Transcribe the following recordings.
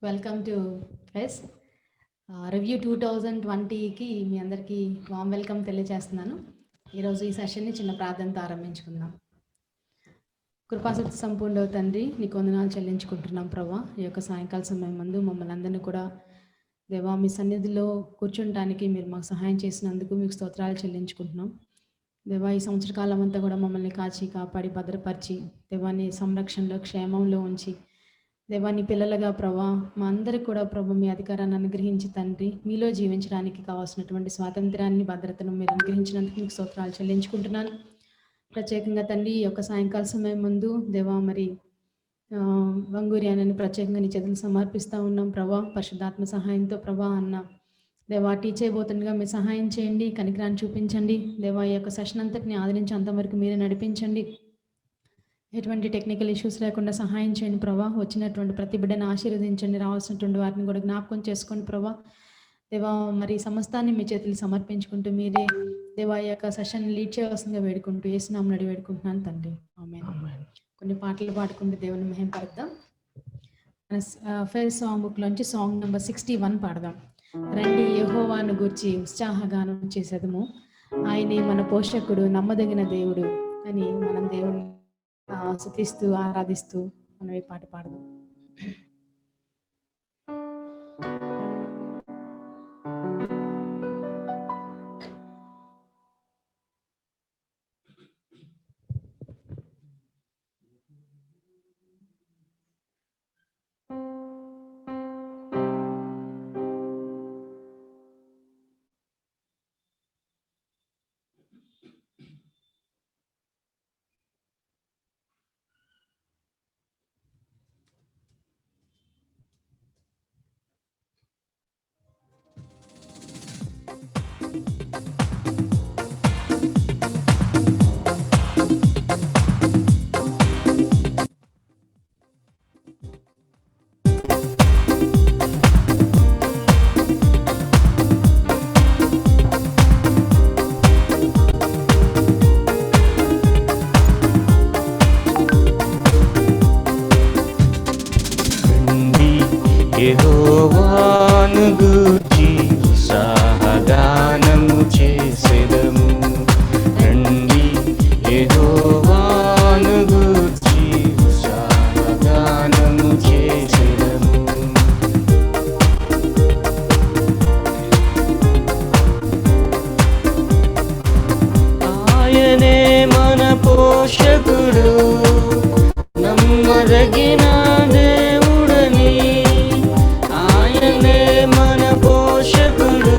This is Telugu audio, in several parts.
వెల్కమ్ టు ఫెస్ రివ్యూ 2020కి మీ అందరికీ వామ్ వెల్కమ్ తెలియజేస్తున్నాను. ఈరోజు ఈ సెషన్ని చిన్న ప్రార్థనతో ఆరంభించుకుందాం. కృపాసక్తి సంపూర్ణ తండ్రి, నీకు వందనాలు చెల్లించుకుంటున్నాం ప్రభా. ఈ యొక్క సాయంకాల సమయం ముందు మమ్మల్ని అందరినీ కూడా దేవా మీ సన్నిధిలో కూర్చుంటానికి మీరు మాకు సహాయం చేసినందుకు మీకు స్తోత్రాలు చెల్లించుకుంటున్నాం. దేవా ఈ సంవత్సర కాలం అంతా కూడా మమ్మల్ని కాచి కాపాడి భద్రపరిచి దేవాని సంరక్షణలో క్షేమంలో ఉంచి దేవాని పిల్లలుగా ప్రభా మా అందరికి కూడా ప్రభు మీ అధికారాన్ని అనుగ్రహించి తండ్రి మీలో జీవించడానికి కావాల్సినటువంటి స్వాతంత్రాన్ని భద్రతను మీరు అనుగ్రహించినందుకు మీకు స్తోత్రాలు చెల్లించుకుంటున్నాను. ప్రత్యేకంగా తండ్రి ఈ యొక్క సాయంకాల సమయం ముందు దేవా మరి వంగూరి అని ప్రత్యేకంగా నీ చేతులు సమర్పిస్తూ ఉన్నాం ప్రభా. పరిశుద్ధాత్మ సహాయంతో ప్రభా అన్న దేవా టీచ్ అయిపోతుండగా మీరు సహాయం చేయండి, కనికరాన్ని చూపించండి. దేవా ఈ యొక్క సెషన్ అంతటిని ఆదరించి అంతవరకు మీరే నడిపించండి. ఎటువంటి టెక్నికల్ ఇష్యూస్ లేకుండా సహాయం చేయండి ప్రభా. వచ్చినటువంటి ప్రతి బిడ్డను ఆశీర్వదించండి, రావాల్సినటువంటి వారిని కూడా జ్ఞాపకం చేసుకోండి ప్రభా. దేవా మరి సమస్తాన్ని మీ చేతులు సమర్పించుకుంటూ మీరే దేవా ఈ యొక్క సెషన్ లీడ్ చేయవలసిందిగా వేడుకుంటూ యేసునామమున అడిగి వేడుకుంటున్నాను తండ్రి, ఆమేన్. కొన్ని పాటలు పాడుకుంటూ దేవుని మహిమపడదాం. ఫెస్ సాంగ్ బుక్లోంచి సాంగ్ నెంబర్ 61 పాడదాం. రండి యెహోవాను గూర్చి ఉత్సాహగానం చేసేదము, ఆయనే మన పోషకుడు నమ్మదగిన దేవుడు అని మనం దేవుని స్తుతిస్తూ ఆరాధిస్తూ మనం ఈ పాట పాడదాం. యెహోవాను గూర్చి ఉత్సాహగానము చేసెదము. రండి యెహోవాను గూర్చి ఉత్సాహగానము చేసెదము. ఆయనే మన పోషకుడు, నమ్మదగిన దేవుడని. ఆయనే మన పోషకుడు,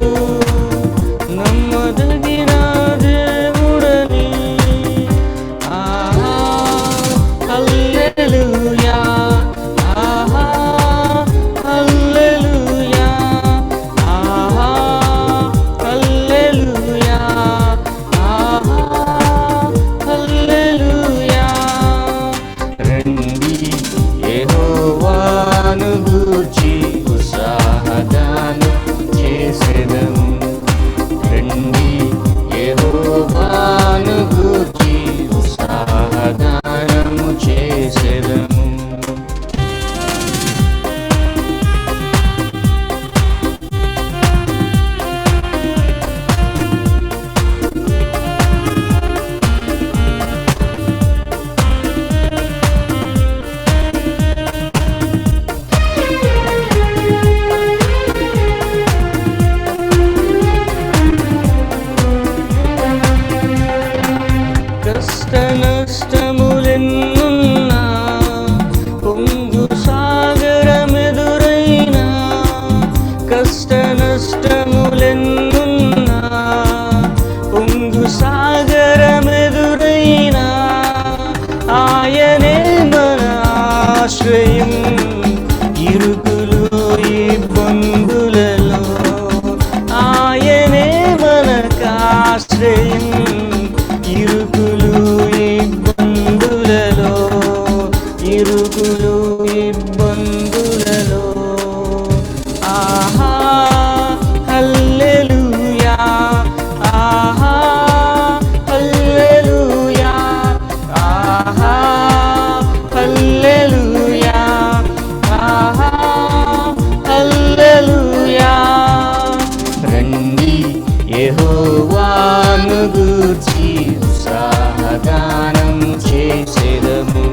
ఉత్సాహగానం చేసెదము.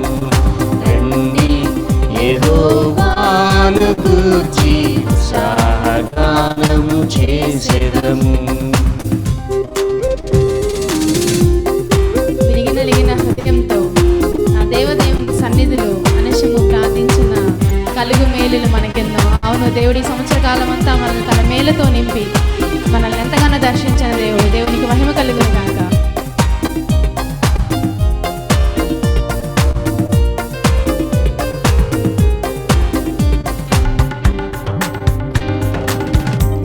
రండి యెహోవాను గూర్చి ఉత్సాహగానం చేసెదము. విరిగినలిగిన హృదయంతో ఆ దేవదేవుని సన్నిధిలో అనుషము ప్రార్థించిన కలుగు మేలులు మనకెన్నో. అవును, దేవుడి సంవత్సర కాలం అంతా మనల్ని తన మేలుతో నింపి మనల్ని ఎంతగానో దర్శించిన దేవుడు. దేవునికి మహిమ కలుగును గాక.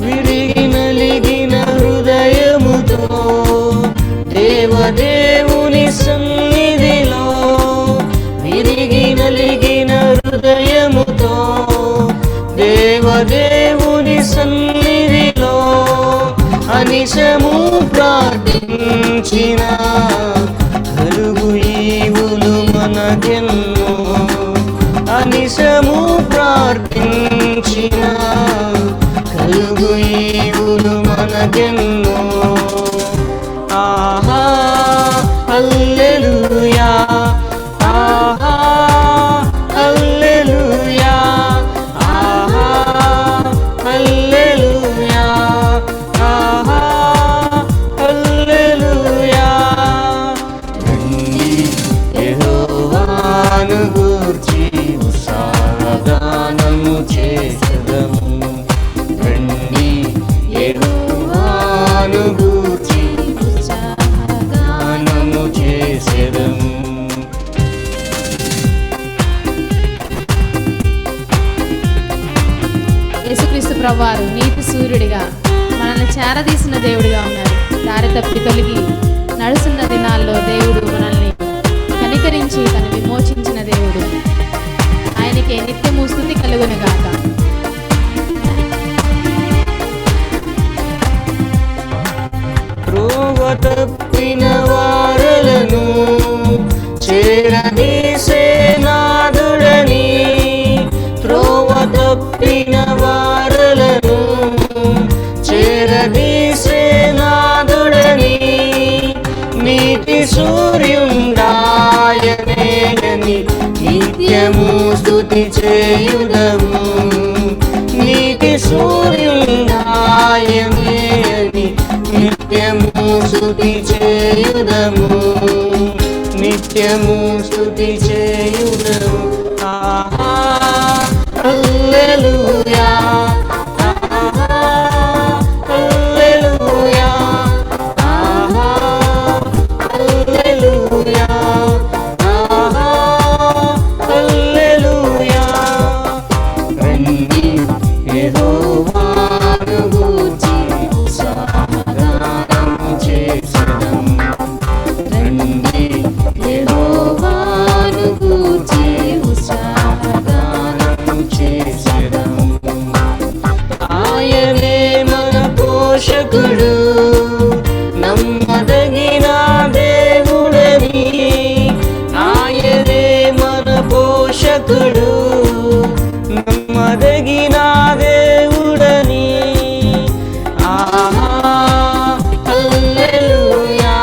విరిగినలిగిన హృదయముతో దేవదేవుని సన్నిధిలో, విరిగినలిగిన హృదయముతో దేవదేవుని సన్నిధిలో అనిశము ప్రార్థించిన కలుగు ఈవులు మనకెన్నో. అనిశము ప్రార్థించిన కలుగు ఈవులు మనకెన్నో. ఆహా హల్లెలూయా, ఆహా హల్లెలూయా, ఆహా హల్లెలూయా, ఆహా హల్లెలూయా. రండి యెహోవాను గూర్చి ఉత్సాహగానము చేసెదము. రండి యెహోవాను గూర్చి ఉత్సాహగానము చేసెదము. యేసుక్రీస్తు ప్రభువారు నీతి సూర్యుడిగా మనల్ని చేరదీసిన దేవుడిగా ఉన్నారు. దారి తప్పి తొలగి నడుస్తున్న దినాల్లో దేవుడు మనల్ని కనికరించి తను విమోచించిన దేవుడు. ఆయనకే నిత్యము స్తుతి కలుగును గాక. త్రోవ తప్పిన వారలను చేరదీసే నాదుడని, త్రోవ తప్పిన వారలను చేరదీసే నాదుడని, నీతి సూర్యుండాయనేని నిత్యము స్తుతి చేయుదము. నీతి సూర్యుండాయనేని నిత్యము స్తుతి చేయుదము. నిత్యము స్తుతి చేయుదము. ఆహా హల్లెలూయా, ఆహా హల్లెలూయా, ఆహా హల్లెలూయా, ఆహా హల్లెలూయా. రండి యెహోవాను గూర్చి ఉత్సాహగానము చేసెదము. రండి యెహోవాను గూర్చి ఉత్సాహగానము చేసెదము. ఆయనే మన పోషకుడు, నమ్మదగిన దేవుడని. ఆయనే మన పోషకుడు, నమ్మదగిన దేవుడని. ఆహా హల్లెలూయా,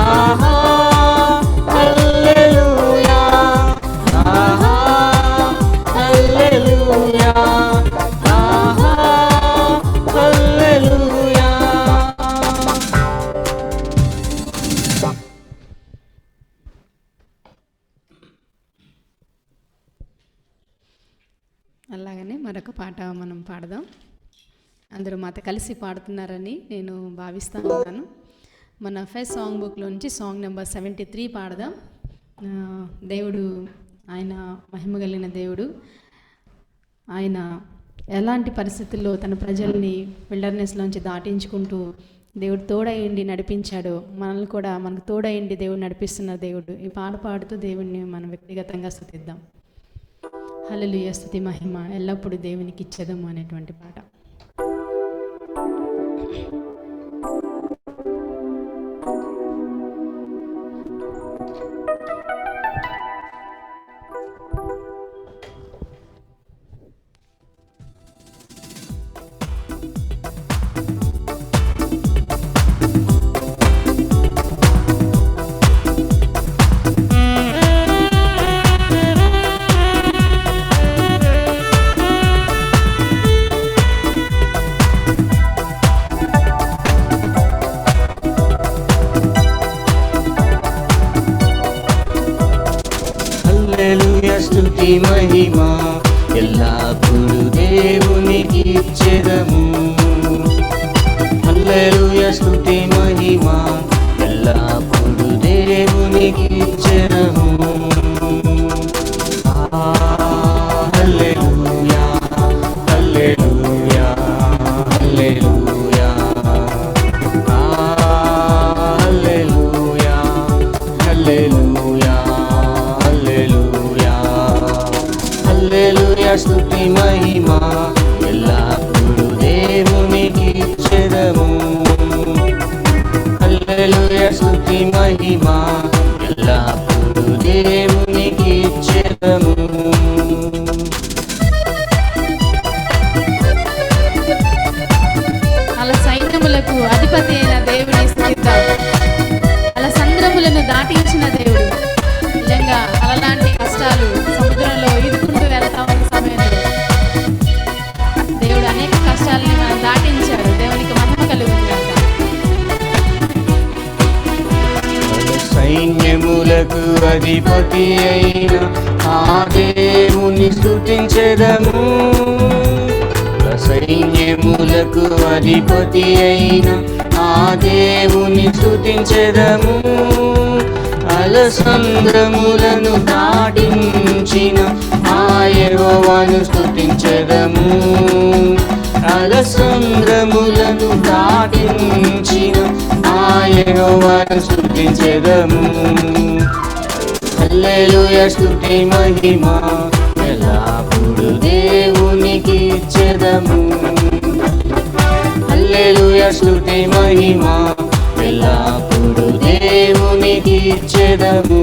ఆహా హల్లెలూయా, ఆహా హల్లెలూయా, ఆహా హల్లెలూయా. అలాగనే మరొక పాట మనం పాడదాం. అందరూ మాతో కలిసి పాడుతున్నారని నేను భావిస్తున్నాను. మన ఫస్ట్ సాంగ్ బుక్లో నుంచి సాంగ్ నెంబర్ 73 పాడదాం. దేవుడు ఆయన మహిమ కలిగిన దేవుడు. ఆయన ఎలాంటి పరిస్థితుల్లో తన ప్రజల్ని విల్డర్నెస్లోంచి దాటించుకుంటూ దేవుడు తోడయండి నడిపించాడు. మనల్ని కూడా మనకు తోడయండి దేవుడు నడిపిస్తున్న దేవుడు. ఈ పాట పాడుతూ దేవుడిని మనం వ్యక్తిగతంగా స్తుతిద్దాం. హల్లెలూయా, స్తుతి మహిమ ఎల్లప్పుడూ దేవునికి ఇచ్చేదము అనేటువంటి పాట. మహిమ ఎల్లప్పుడూ దేవునికి ఇచ్చెదము. హల్లెలూయా స్తుతి మహిమ ఎల్లప్పుడూ దేవునికి ఇచ్చెదము. హల్లెలూయా హల్లెలూయా హల్లెలూయా హల్లెలూయా హల్లెలూయా హల్లెలూయా హల్లెలూయా స్తుతి మహిమ ఎల్లప్పుడూ దేవునికి ఇచ్చెదము. హల్లెలూయా స్తుతి మహిమ ఎల్లప్పుడూ దేవునికి ఇచ్చెదము. అలా సైన్యములకు అధిపతి అయిన దేవుని స్తుతిద్దాం. అలా సంద్రములను దాటించిన దేవుడు. నిజంగా అలాంటి కష్టాలు సముద్రంలో ఈదుకుంటూ వెళ్తా ఉన్న సమయంలో దేవుడు అనేక కష్టాలని మనం దాటించాడు. దేవునికి మహిమ కలుగుతుంది. సైన్యములకు అధిపతి అయిన ఆ దేవుని స్తుతించెదము. సైన్యములకు అధిపతి అయిన ఆ దేవుని స్తుతించెదము. అలసంద్రములను దాటించిన ఆ యెహోవాను స్తుతించెదము. అలసంద్రములను దాటించిన ఆ యెహోవాను స్తుతించెదము. హల్లెలూయా స్తుతి మహిమ ఎల్లప్పుడూ దేవునికి ఇచ్చెదము. హల్లెలూయా స్తుతి మహిమ ఎల్లప్పుడూ దేవునికి ఇచ్చెదము.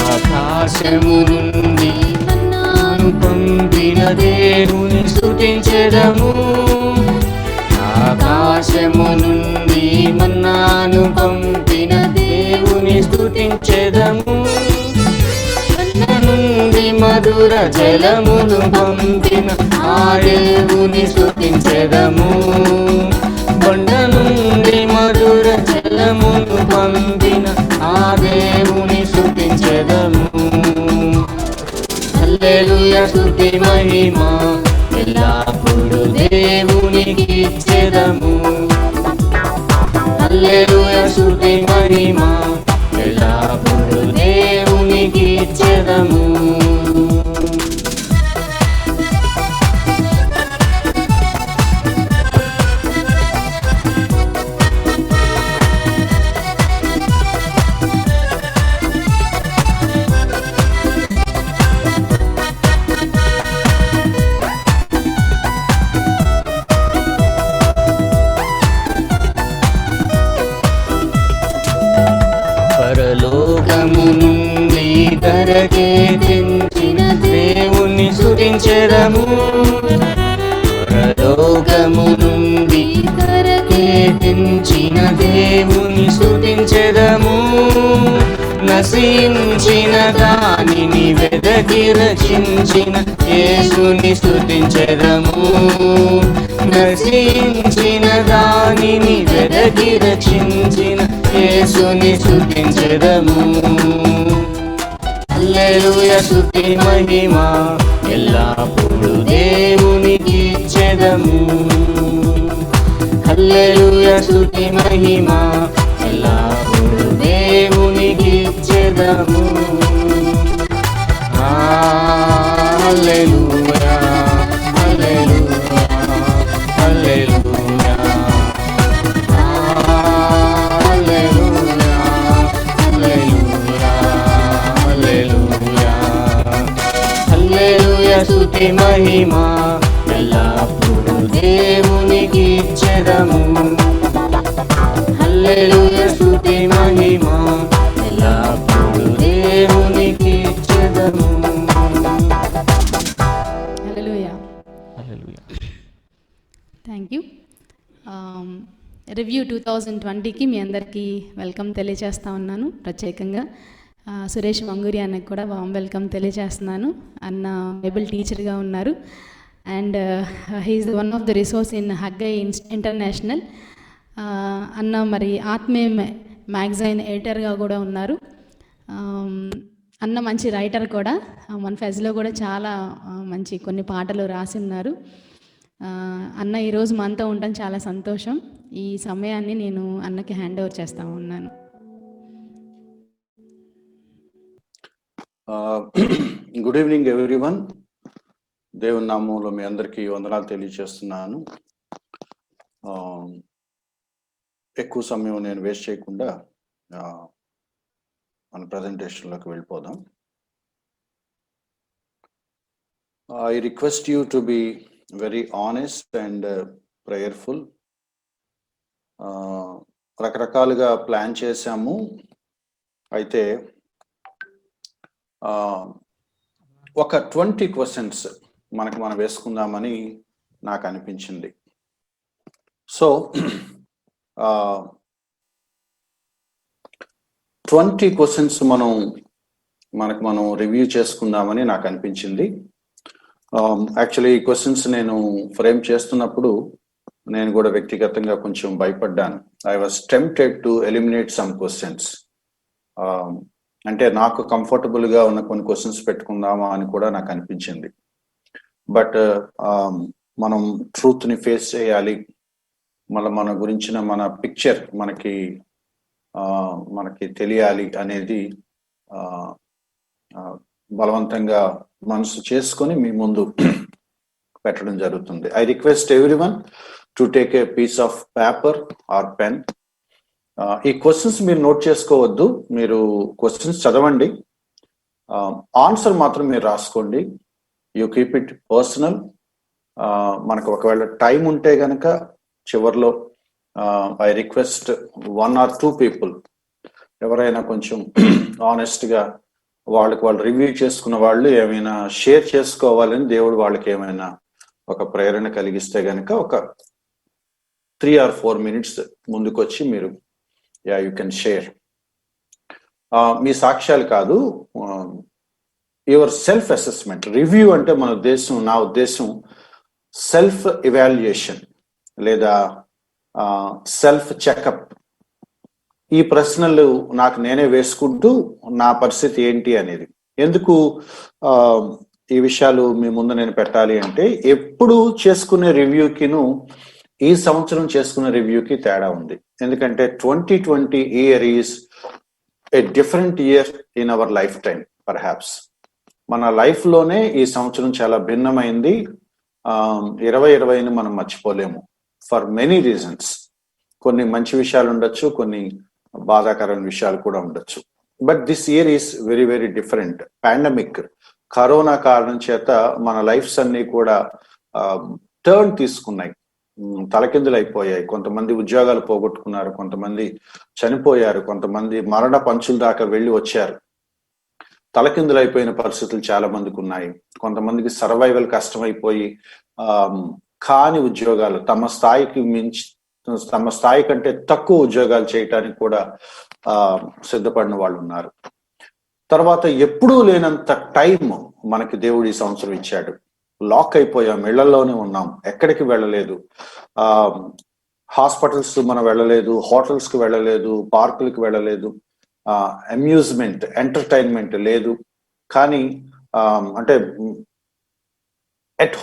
ఆకాశము నుండి మన్నాను పంపిన దేవుని స్తుతించెదము. ఆకాశము నుండి మన్నాను పంపిన దేవుని స్తుతించెదము. మన్నా నుండి మధుర జలమును పంపిన ఆ దేవుని స్తుతించెదము. కొండ నుండి మధుర జలమును పంపిన ఆ దేవుని స్తుతించెదము. హల్లెలూయా స్తుతి మహిమ ఎల్లప్పుడూ దేవునికి ఇచ్చెదము. హల్లెలూయా స్తుతి మహిమ ఎల్లప్పుడూ దేవునికి ఇచ్చెదము. పరలోకము నుండి ధరకే తెంచిన దేవుని స్తుతించెదము. పరలోకము నుండి ధరకే తెంచిన దేవుని స్తుతించెదము. నశించిన దానిని వెదకి రచించిన యేసుని స్తుతించెదము. నశించిన దానిని వెదకి రచించిన యేసుని స్తుతించెదము. హల్లెలూయా స్తుతి మహిమ ఎల్లప్పుడూ దేవునికి ఇచ్చెదము. హల్లెలూయా స్తుతి మహిమ ఎల్లప్పుడూ దేవునికి ఇచ్చెదము. హల్లెలూయా హల్లెలూయా హల్లెలూయా హల్లెలూయా హల్లెలూయా హల్లెలూయా హల్లెలూయా స్తుతి మహిమ ఎల్లప్పుడూ దేవునికి ఇచ్చెదము. హల్లెలూయా స్తుతి మహిమ ఎల్లప్పుడూ దేవునికి ఇచ్చెదము. హల్లెలూయా. హల్లెలూయా. రివ్యూ 2020కి మీ అందరికీ వెల్కమ్ తెలియజేస్తా ఉన్నాను. ప్రత్యేకంగా సురేష్ మంగూరి అన్నకు కూడా వామ్ వెల్కమ్ తెలియజేస్తున్నాను. అన్న బైబిల్ టీచర్గా ఉన్నారు and he is one of the resource in Haggai international. అన్న మరి ఆత్మీయ మ్యాగజైన్ ఎడిటర్గా కూడా ఉన్నారు. అన్న మంచి రైటర్ కూడా, మన ఫెజ్లో కూడా చాలా మంచి కొన్ని పాటలు రాసి ఉన్నారు. అన్న ఈరోజు మనతో ఉండటం చాలా సంతోషం. ఈ సమయాన్ని నేను అన్నకి హ్యాండ్ ఓవర్ చేస్తా ఉన్నాను. Good evening everyone. దేవుని నామంలో మీ అందరికీ వందనాలు తెలియజేస్తున్నాను. ఎక్కువ సమయం నేను వేస్ట్ చేయకుండా మన ప్రజెంటేషన్లోకి వెళ్ళిపోదాం. I request you to be very honest and prayerful. రకరకాలుగా ప్లాన్ చేశాము. అయితే ఒక 20 క్వశ్చన్స్ మనం వేసుకుందామని నాకు అనిపించింది. సో 20 క్వశ్చన్స్ మనం రివ్యూ చేసుకుందామని నాకు అనిపించింది. యాక్చువల్లీ ఈ క్వశ్చన్స్ నేను ఫ్రేమ్ చేస్తున్నప్పుడు నేను కూడా వ్యక్తిగతంగా కొంచెం భయపడ్డాను. I was tempted to eliminate some questions. అంటే నాకు కంఫర్టబుల్గా ఉన్న కొన్ని క్వశ్చన్స్ పెట్టుకుందామా అని కూడా నాకు అనిపించింది. బట్ మనం ట్రూత్ని ఫేస్ చేయాలి, మన గురించిన మన పిక్చర్ మనకి తెలియాలి అనేది బలవంతంగా మనసు చేసుకొని మీ ముందు పెట్టడం జరుగుతుంది. I request everyone to take a piece of paper or pen. ఈ క్వశ్చన్స్ మీరు నోట్ చేసుకోవద్దు, మీరు క్వశ్చన్స్ చదవండి, ఆన్సర్ మాత్రం మీరు రాసుకోండి. You keep it personal. మనకు ఒకవేళ టైం ఉంటే గనక చివరిలో ఐ రిక్వెస్ట్ 1 or 2 people ఎవరైనా కొంచెం ఆనెస్ట్గా వాళ్ళు రివ్యూ చేసుకున్న వాళ్ళు ఏమైనా షేర్ చేసుకోవాలని దేవుడు వాళ్ళకి ఏమైనా ఒక ప్రేరణ కలిగిస్తే గనక ఒక 3 or 4 minutes ముందుకు వచ్చి మీరు యూ కెన్ షేర్. మీ సాక్ష్యాలు కాదు, యువర్ సెల్ఫ్ అసెస్మెంట్. రివ్యూ అంటే నా ఉద్దేశం సెల్ఫ్ ఇవాల్యుయేషన్ లేదా సెల్ఫ్ చెకప్. ఈ ప్రశ్నలు నాకు నేనే వేసుకుంటూ నా పరిస్థితి ఏంటి అనేది. ఎందుకు ఈ విషయాలు మీ ముందు నేను పెట్టాలి అంటే, ఎప్పుడు చేసుకునే రివ్యూకిను ఈ సంవత్సరం చేసుకునే రివ్యూకి తేడా ఉంది. ఎందుకంటే 2020 year is a different year in our life time. Perhaps మన లైఫ్ లోనే ఈ సంవత్సరం చాలా భిన్నమైంది. 2020ని మనం మర్చిపోలేము ఫర్ మెనీ రీజన్స్. కొన్ని మంచి విషయాలు ఉండొచ్చు, కొన్ని బాధాకరమైన విషయాలు కూడా ఉండొచ్చు. But this year is very very different. Pandemic, corona కారణం చేత మన లైఫ్స్ అన్ని కూడా టర్న్ తీసుకున్నాయి, తలకిందులు అయిపోయాయి. కొంతమంది ఉద్యోగాలు పోగొట్టుకున్నారు, కొంతమంది చనిపోయారు, కొంతమంది మరణ పంచుల దాకా వెళ్ళి వచ్చారు. తలకిందులు అయిపోయిన పరిస్థితులు చాలా మందికి ఉన్నాయి. కొంతమందికి సర్వైవల్ కష్టమైపోయి కాని ఉద్యోగాలు, తమ స్థాయి కంటే తక్కువ ఉద్యోగాలు చేయటానికి కూడా సిద్ధపడిన వాళ్ళు ఉన్నారు. తర్వాత ఎప్పుడూ లేనంత టైం మనకి దేవుడు ఈ సంవత్సరం ఇచ్చాడు. లాక్ అయిపోయాం, ఇళ్లలోనే ఉన్నాం, ఎక్కడికి వెళ్ళలేదు. హాస్పిటల్స్ మనం వెళ్ళలేదు, హోటల్స్ కి వెళ్ళలేదు, పార్కులకి వెళ్ళలేదు, అమ్యూజ్మెంట్ ఎంటర్టైన్మెంట్ లేదు. కానీ అంటే ఎట్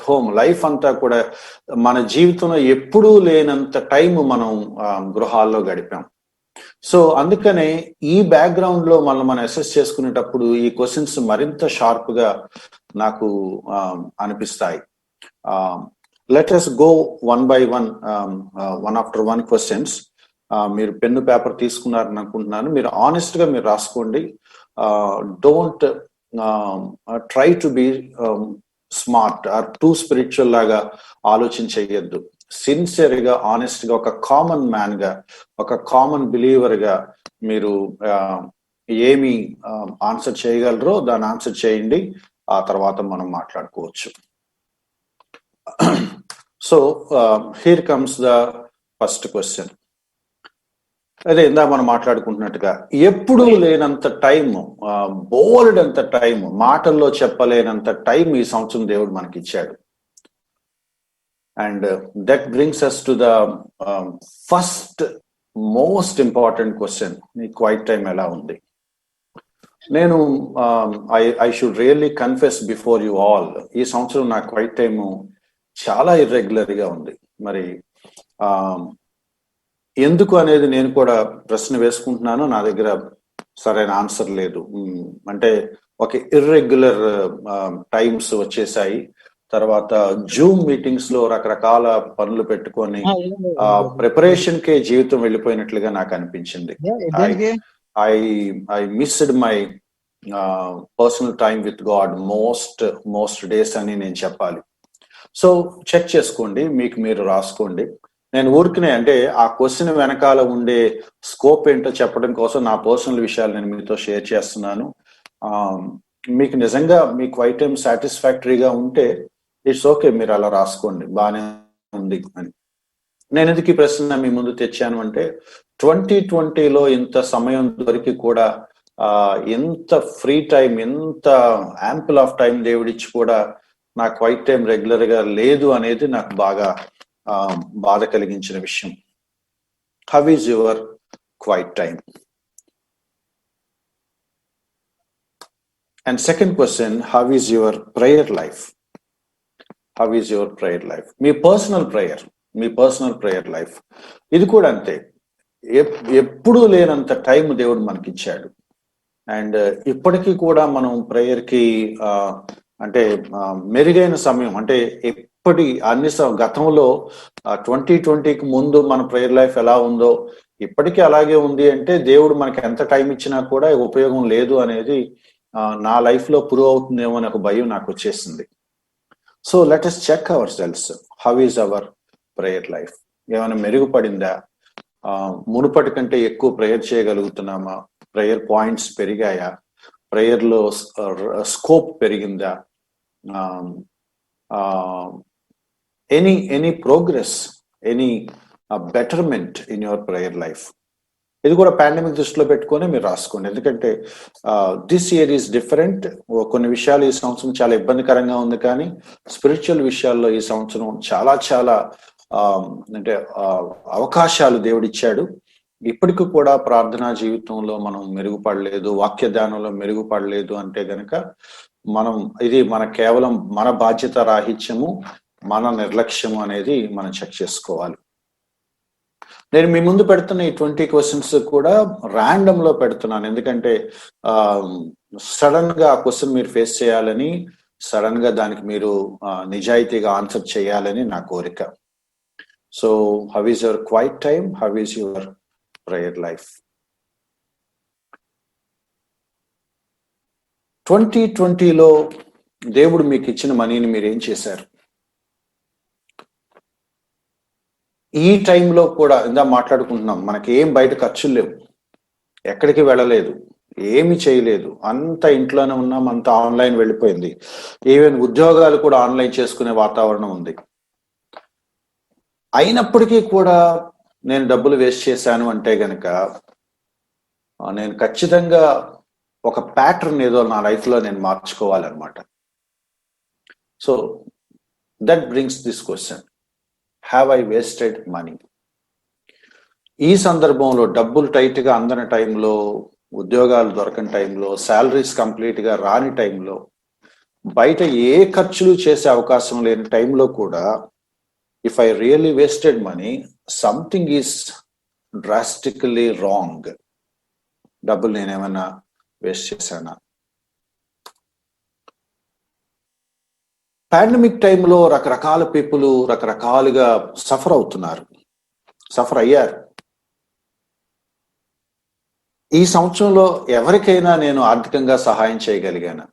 హోమ్ లైఫ్ అంతా కూడా మన జీవితంలో ఎప్పుడూ లేనంత టైం మనం గృహాల్లో గడిపాం. సో అందుకనే ఈ బ్యాక్గ్రౌండ్ లో మనం అసెస్ చేసుకునేటప్పుడు ఈ క్వశ్చన్స్ మరింత షార్ప్ గా నాకు అనిపిస్తాయి. Let us go one by one after one questions. మీరు పెన్ను పేపర్ తీసుకున్నారని అనుకుంటున్నాను. మీరు ఆనెస్ట్ గా మీరు రాసుకోండి. Don't try to be smart or too spiritual లాగా ఆలోచించేయద్దు. సిన్సియర్ గా, ఆనెస్ట్ గా, ఒక కామన్ మ్యాన్ గా, ఒక కామన్ బిలీవర్ గా మీరు ఏమి ఆన్సర్ చేయగలరో దాన్ని ఆన్సర్ చేయండి. ఆ తర్వాత మనం మాట్లాడుకోవచ్చు. So here comes the first question. అదే ఇందా మనం మాట్లాడుకుంటున్నట్టుగా ఎప్పుడూ లేనంత టైం, బోల్డ్ అంత టైం, మాటల్లో చెప్పలేనంత టైం ఈ సంవత్సరం దేవుడు మనకి ఇచ్చాడు. And that brings us to the first most important question, నీ క్వైట్ టైం ఎలా ఉంది? నేను I should really confess before you all, ఈ సంవత్సరం నా క్వైట్ టైము చాలా ఇర్రెగ్యులర్ గా ఉంది. మరి ఎందుకు అనేది నేను కూడా ప్రశ్న వేసుకుంటున్నాను. నా దగ్గర సరైన ఆన్సర్ లేదు. అంటే ఒక ఇర్రెగ్యులర్ టైమ్స్ వచ్చేసాయి. తర్వాత జూమ్ మీటింగ్స్ లో రకరకాల పనులు పెట్టుకొని ప్రిపరేషన్ కే జీవితం వెళ్ళిపోయినట్లుగా నాకు అనిపించింది. I missed my personal time with God most days అని నేను చెప్పాలి. సో చెక్ చేసుకోండి, మీకు మీరు రాసుకోండి. నేను ఊరికనే అంటే ఆ క్వశ్చన్ వెనకాల ఉండే స్కోప్ ఏంటో చెప్పడం కోసం నా పర్సనల్ విషయాలు నేను మీతో షేర్ చేస్తున్నాను. మీకు నిజంగా మీ క్వైట్ టైం సాటిస్ఫాక్టరీగా ఉంటే ఇట్స్ ఓకే, మీరు అలా రాసుకోండి, బాగానే ఉంది అని. నేను ఎందుకు ఈ ప్రశ్న మీ ముందు తెచ్చాను అంటే 2020లో ఇంత సమయం దొరికి కూడా ఎంత ఫ్రీ టైం, ఎంత యాంపుల్ ఆఫ్ టైం దేవుడిచ్చి కూడా నా క్వైట్ టైం రెగ్యులర్ గా లేదు అనేది నాకు బాగా బాధ కలిగించిన విషయం. How is your quiet time? And second question, how is your prayer life? How is your prayer life? మీ పర్సనల్ ప్రేయర్ లైఫ్ ఇది కూడా అంతే. ఎప్పుడూ లేనంత టైం దేవుడు మనకి ఇచ్చాడు. అండ్ ఇప్పటికీ కూడా మనం ప్రేయర్ కి అంటే మెరుగైన సమయం, అంటే గతంలో 2020కి ముందు మన ప్రేయర్ లైఫ్ ఎలా ఉందో ఇప్పటికీ అలాగే ఉంది అంటే దేవుడు మనకి ఎంత టైం ఇచ్చినా కూడా ఉపయోగం లేదు అనేది నా లైఫ్ లో ప్రూవ్ అవుతుందేమో అనే ఒక భయం నాకు వచ్చేసింది. So let us check our selves, how is our prayer life? ఏమైనా మెరుగుపడిందా? మునుపటి కంటే ఎక్కువ ప్రేయర్ చేయగలుగుతున్నామా? ప్రేయర్ పాయింట్స్ పెరిగాయా? ప్రేయర్ లో స్కోప్ పెరిగిందా? Any progress, any betterment in your prayer life? ఇది కూడా పాండమిక్ దృష్టిలో పెట్టుకొని మీరు రాసుకోండి. ఎందుకంటే దిస్ ఇయర్ ఈస్ డిఫరెంట్. కొన్ని విషయాలు ఈ సంవత్సరం చాలా ఇబ్బందికరంగా ఉంది, కానీ స్పిరిచువల్ విషయాల్లో ఈ సంవత్సరం చాలా అంటే అవకాశాలు దేవుడిచ్చాడు. ఇప్పటికి కూడా ప్రార్థనా జీవితంలో మనం మెరుగుపడలేదు, వాక్య ధ్యానంలో మెరుగుపడలేదు అంటే గనక మన కేవలం మన బాధ్యత రాహిత్యము, మన నిర్లక్ష్యము అనేది మనం చెక్ చేసుకోవాలి. నేను మీ ముందు పెడుతున్న ఈ 20 క్వశ్చన్స్ కూడా ర్యాండమ్ లో పెడుతున్నాను. ఎందుకంటే సడన్ గా ఆ క్వశ్చన్ మీరు ఫేస్ చేయాలని, సడన్ గా దానికి మీరు నిజాయితీగా ఆన్సర్ చేయాలని నా కోరిక. So how is your quiet time? How is your prayer life? 2020లో దేవుడు మీకు ఇచ్చిన మనీని మీరు ఏం చేశారు? ఈ టైంలో కూడా ఇందా మాట్లాడుకుంటున్నాం, మనకి ఏం బయట ఖర్చులు లేవు, ఎక్కడికి వెళ్ళలేదు, ఏమి చేయలేదు, అంత ఇంట్లోనే ఉన్నాం, అంత ఆన్లైన్ వెళ్ళిపోయింది. ఈవెన్ ఉద్యోగాలు కూడా ఆన్లైన్ చేసుకునే వాతావరణం ఉంది. అయినప్పటికీ కూడా నేను డబ్బులు వేస్ట్ చేశాను అంటే గనక నేను ఖచ్చితంగా ఒక ప్యాటర్న్ ఏదో నా లైఫ్ లో నేను మార్చుకోవాలన్నమాట. So that brings this question, have I wasted money? ఈ సందర్భంలో డబ్బులు టైట్ గా అందని టైంలో, ఉద్యోగాలు దొరకని టైంలో, శాలరీస్ కంప్లీట్ గా రాని టైంలో, బయట ఏ ఖర్చులు చేసే అవకాశం లేని టైంలో కూడా if I really wasted money, something is drastically wrong. డబ్బులు నేనేమన్నా వేస్ట్ చేశానా? పాండమిక్ టైంలో రకరకాల పీపుల్ రకరకాలుగా సఫర్ అయ్యారు. ఈ సంవత్సరంలో ఎవరికైనా నేను ఆర్థికంగా సహాయం చేయగలిగాను?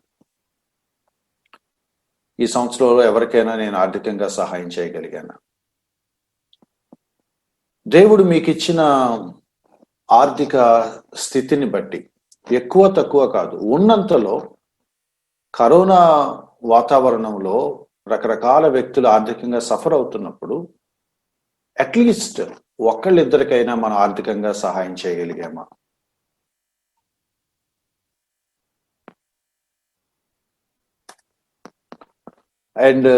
ఈ సంవత్సరంలో ఎవరికైనా నేను ఆర్థికంగా సహాయం చేయగలిగాను? దేవుడు మీకు ఇచ్చిన ఆర్థిక స్థితిని బట్టి ఎక్కువ తక్కువ కాదు, ఉన్నంతలో కరోనా వాతావరణంలో రకరకాల వ్యక్తులు ఆర్థికంగా సఫర్ అవుతున్నప్పుడు అట్లీస్ట్ ఒకళ్ళిద్దరికైనా మనం ఆర్థికంగా సహాయం చేయగలిగామా? అండ్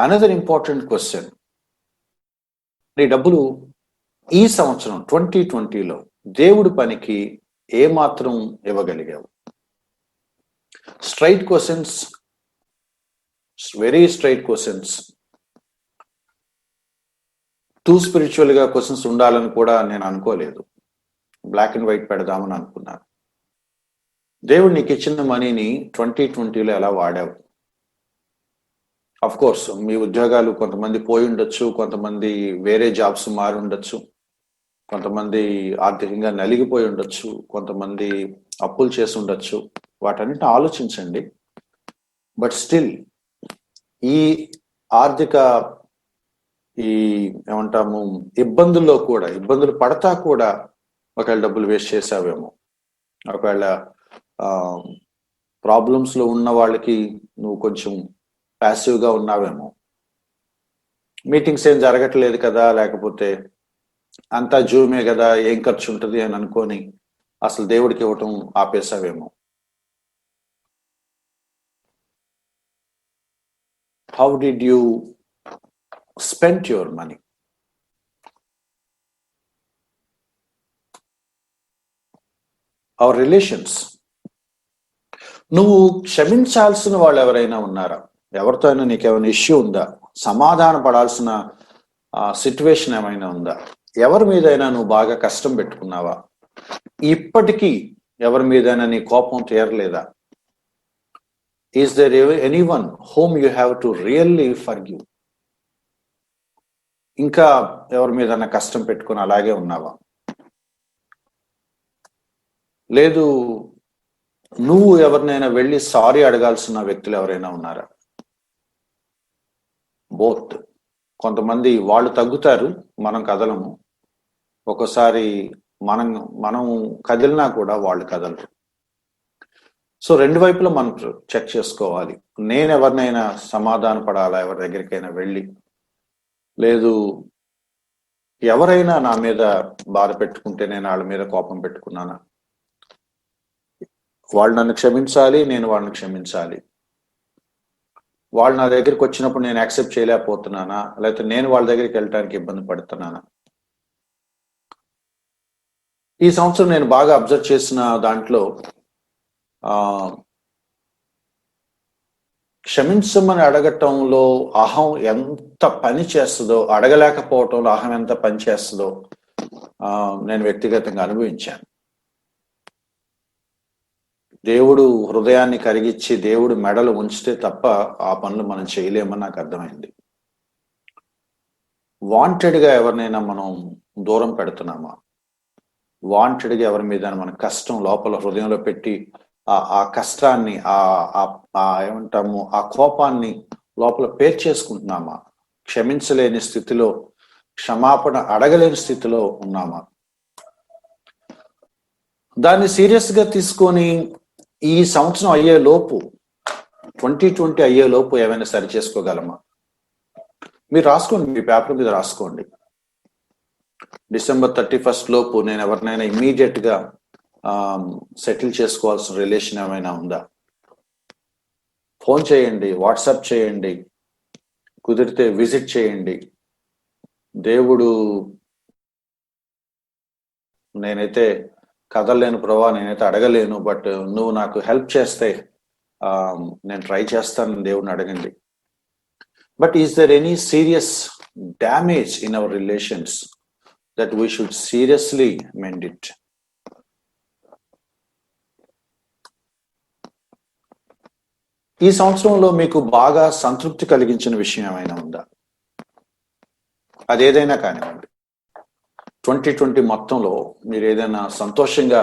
అనదర్ ఇంపార్టెంట్ క్వశ్చన్, నీ డబ్బులు ఈ సంవత్సరం 2020లో దేవుడి పనికి ఏమాత్రం ఇవ్వగలిగావు? Straight questions, very straight questions. Too స్పిరిచువల్గా క్వశ్చన్స్ ఉండాలని కూడా నేను అనుకోలేదు. బ్లాక్ అండ్ వైట్ పెడదామని అనుకున్నాను. దేవుడు నీకు ఇచ్చిన మనీని 2020లో ఎలా వాడావు? అఫ్ కోర్స్ మీ ఉద్యోగాలు కొంతమంది పోయి ఉండొచ్చు, కొంతమంది వేరే జాబ్స్ మారి ఉండొచ్చు, కొంతమంది ఆర్థికంగా నలిగిపోయి ఉండొచ్చు, కొంతమంది అప్పులు చేసి ఉండొచ్చు. వాటన్నిటిని ఆలోచించండి. బట్ స్టిల్ ఈ ఆర్థిక ఏమంటాము ఇబ్బందుల్లో కూడా, ఇబ్బందులు పడతా కూడా ఒకవేళ డబ్బులు వేస్ట్ చేసావేమో, ఒకవేళ ప్రాబ్లమ్స్లో ఉన్న వాళ్ళకి నువ్వు కొంచెం ప్యాసివ్గా ఉన్నావేమో, మీటింగ్స్ ఏం జరగట్లేదు కదా, లేకపోతే అంతా జూమే కదా, ఏం ఖర్చు ఉంటుంది అని అనుకొని అసలు దేవుడికి ఇవ్వటం ఆపేసావేమో. How did you spend your money? Our relations. నువ్వు క్షమించాల్సిన వాళ్ళు ఎవరైనా ఉన్నారా? ఎవరితో అయినా నీకేమైనా ఇష్యూ ఉందా? సమాధాన పడాల్సిన సిచ్యువేషన్ ఏమైనా ఉందా? ఎవరి మీదైనా నువ్వు బాగా కష్టం పెట్టుకున్నావా? ఇప్పటికీ ఎవరి మీదైనా నీ కోపం తీరలేదా? Is there anyone whom you have to really forgive? ఇంకా ఎవరి మీదైనా కష్టం పెట్టుకుని అలాగే ఉన్నావా? లేదు నువ్వు ఎవరినైనా వెళ్ళి సారీ అడగాల్సిన వ్యక్తులు ఎవరైనా ఉన్నారా? బోత్. కొంతమంది వాళ్ళు తగ్గుతారు, మనం కదలము. ఒక్కోసారి మనం కదిలినా కూడా వాళ్ళు కదలరు. సో రెండు వైపులా మనం చెక్ చేసుకోవాలి. నేను ఎవరినైనా సమాధాన పడాలా ఎవరి దగ్గరికైనా వెళ్ళి? లేదు ఎవరైనా నా మీద బాధ పెట్టుకుంటే నేను వాళ్ళ మీద కోపం పెట్టుకున్నానా? వాళ్ళు నన్ను క్షమించాలి, నేను వాళ్ళని క్షమించాలి. వాళ్ళు నా దగ్గరికి వచ్చినప్పుడు నేను యాక్సెప్ట్ చేయలేకపోతున్నానా, లేకపోతే నేను వాళ్ళ దగ్గరికి వెళ్ళడానికి ఇబ్బంది పడుతున్నానా? ఈ సంవత్సరం నేను బాగా అబ్జర్వ్ చేసిన దాంట్లో క్షమించమని అడగటంలో అహం ఎంత పని చేస్తుందో, అడగలేకపోవటంలో అహం ఎంత పని చేస్తుందో నేను వ్యక్తిగతంగా అనుభవించాను. దేవుడు హృదయాన్ని కరిగించి దేవుడు మెడలు ఉంచితే తప్ప ఆ పనులు మనం చేయలేమని నాకు అర్థమైంది. వాంటెడ్గా ఎవరినైనా మనం దూరం పెడుతున్నామా? వాంటెడ్గా ఎవరి మీద మన కష్టం లోపల హృదయంలో పెట్టి ఆ కష్టాన్ని ఏమంటాము ఆ కోపాన్ని లోపల పేర్చేసుకుంటున్నామా? క్షమించలేని స్థితిలో, క్షమాపణ అడగలేని స్థితిలో ఉన్నామా? దాన్ని సీరియస్గా తీసుకొని ఈ సంవత్సరం అయ్యే లోపు 2020 అయ్యే లోపు ఏమైనా సరి చేసుకోగలమా? మీరు రాసుకోండి, మీ పేపర్ మీద రాసుకోండి. December 31 లోపు నేను ఎవరినైనా ఇమ్మీడియట్ గా సెటిల్ చేసుకోవాల్సిన రిలేషన్ ఏమైనా ఉందా? ఫోన్ చేయండి, వాట్సాప్ చేయండి, కుదిరితే విజిట్ చేయండి. దేవుడు నేనైతే కదలలేను ప్రభా, నేనైతే అడగలేను, బట్ నువ్వు నాకు హెల్ప్ చేస్తే నేను ట్రై చేస్తాను దేవుడిని అడగండి. But is there any serious damage in our relations that we should seriously mend it? ఈ సంవత్సరంలో మీకు బాగా సంతృప్తి కలిగించిన విషయం ఏమైనా ఉందా? అదేదైనా కానివ్వండి. 2020 మొత్తంలో మీరు ఏదైనా సంతోషంగా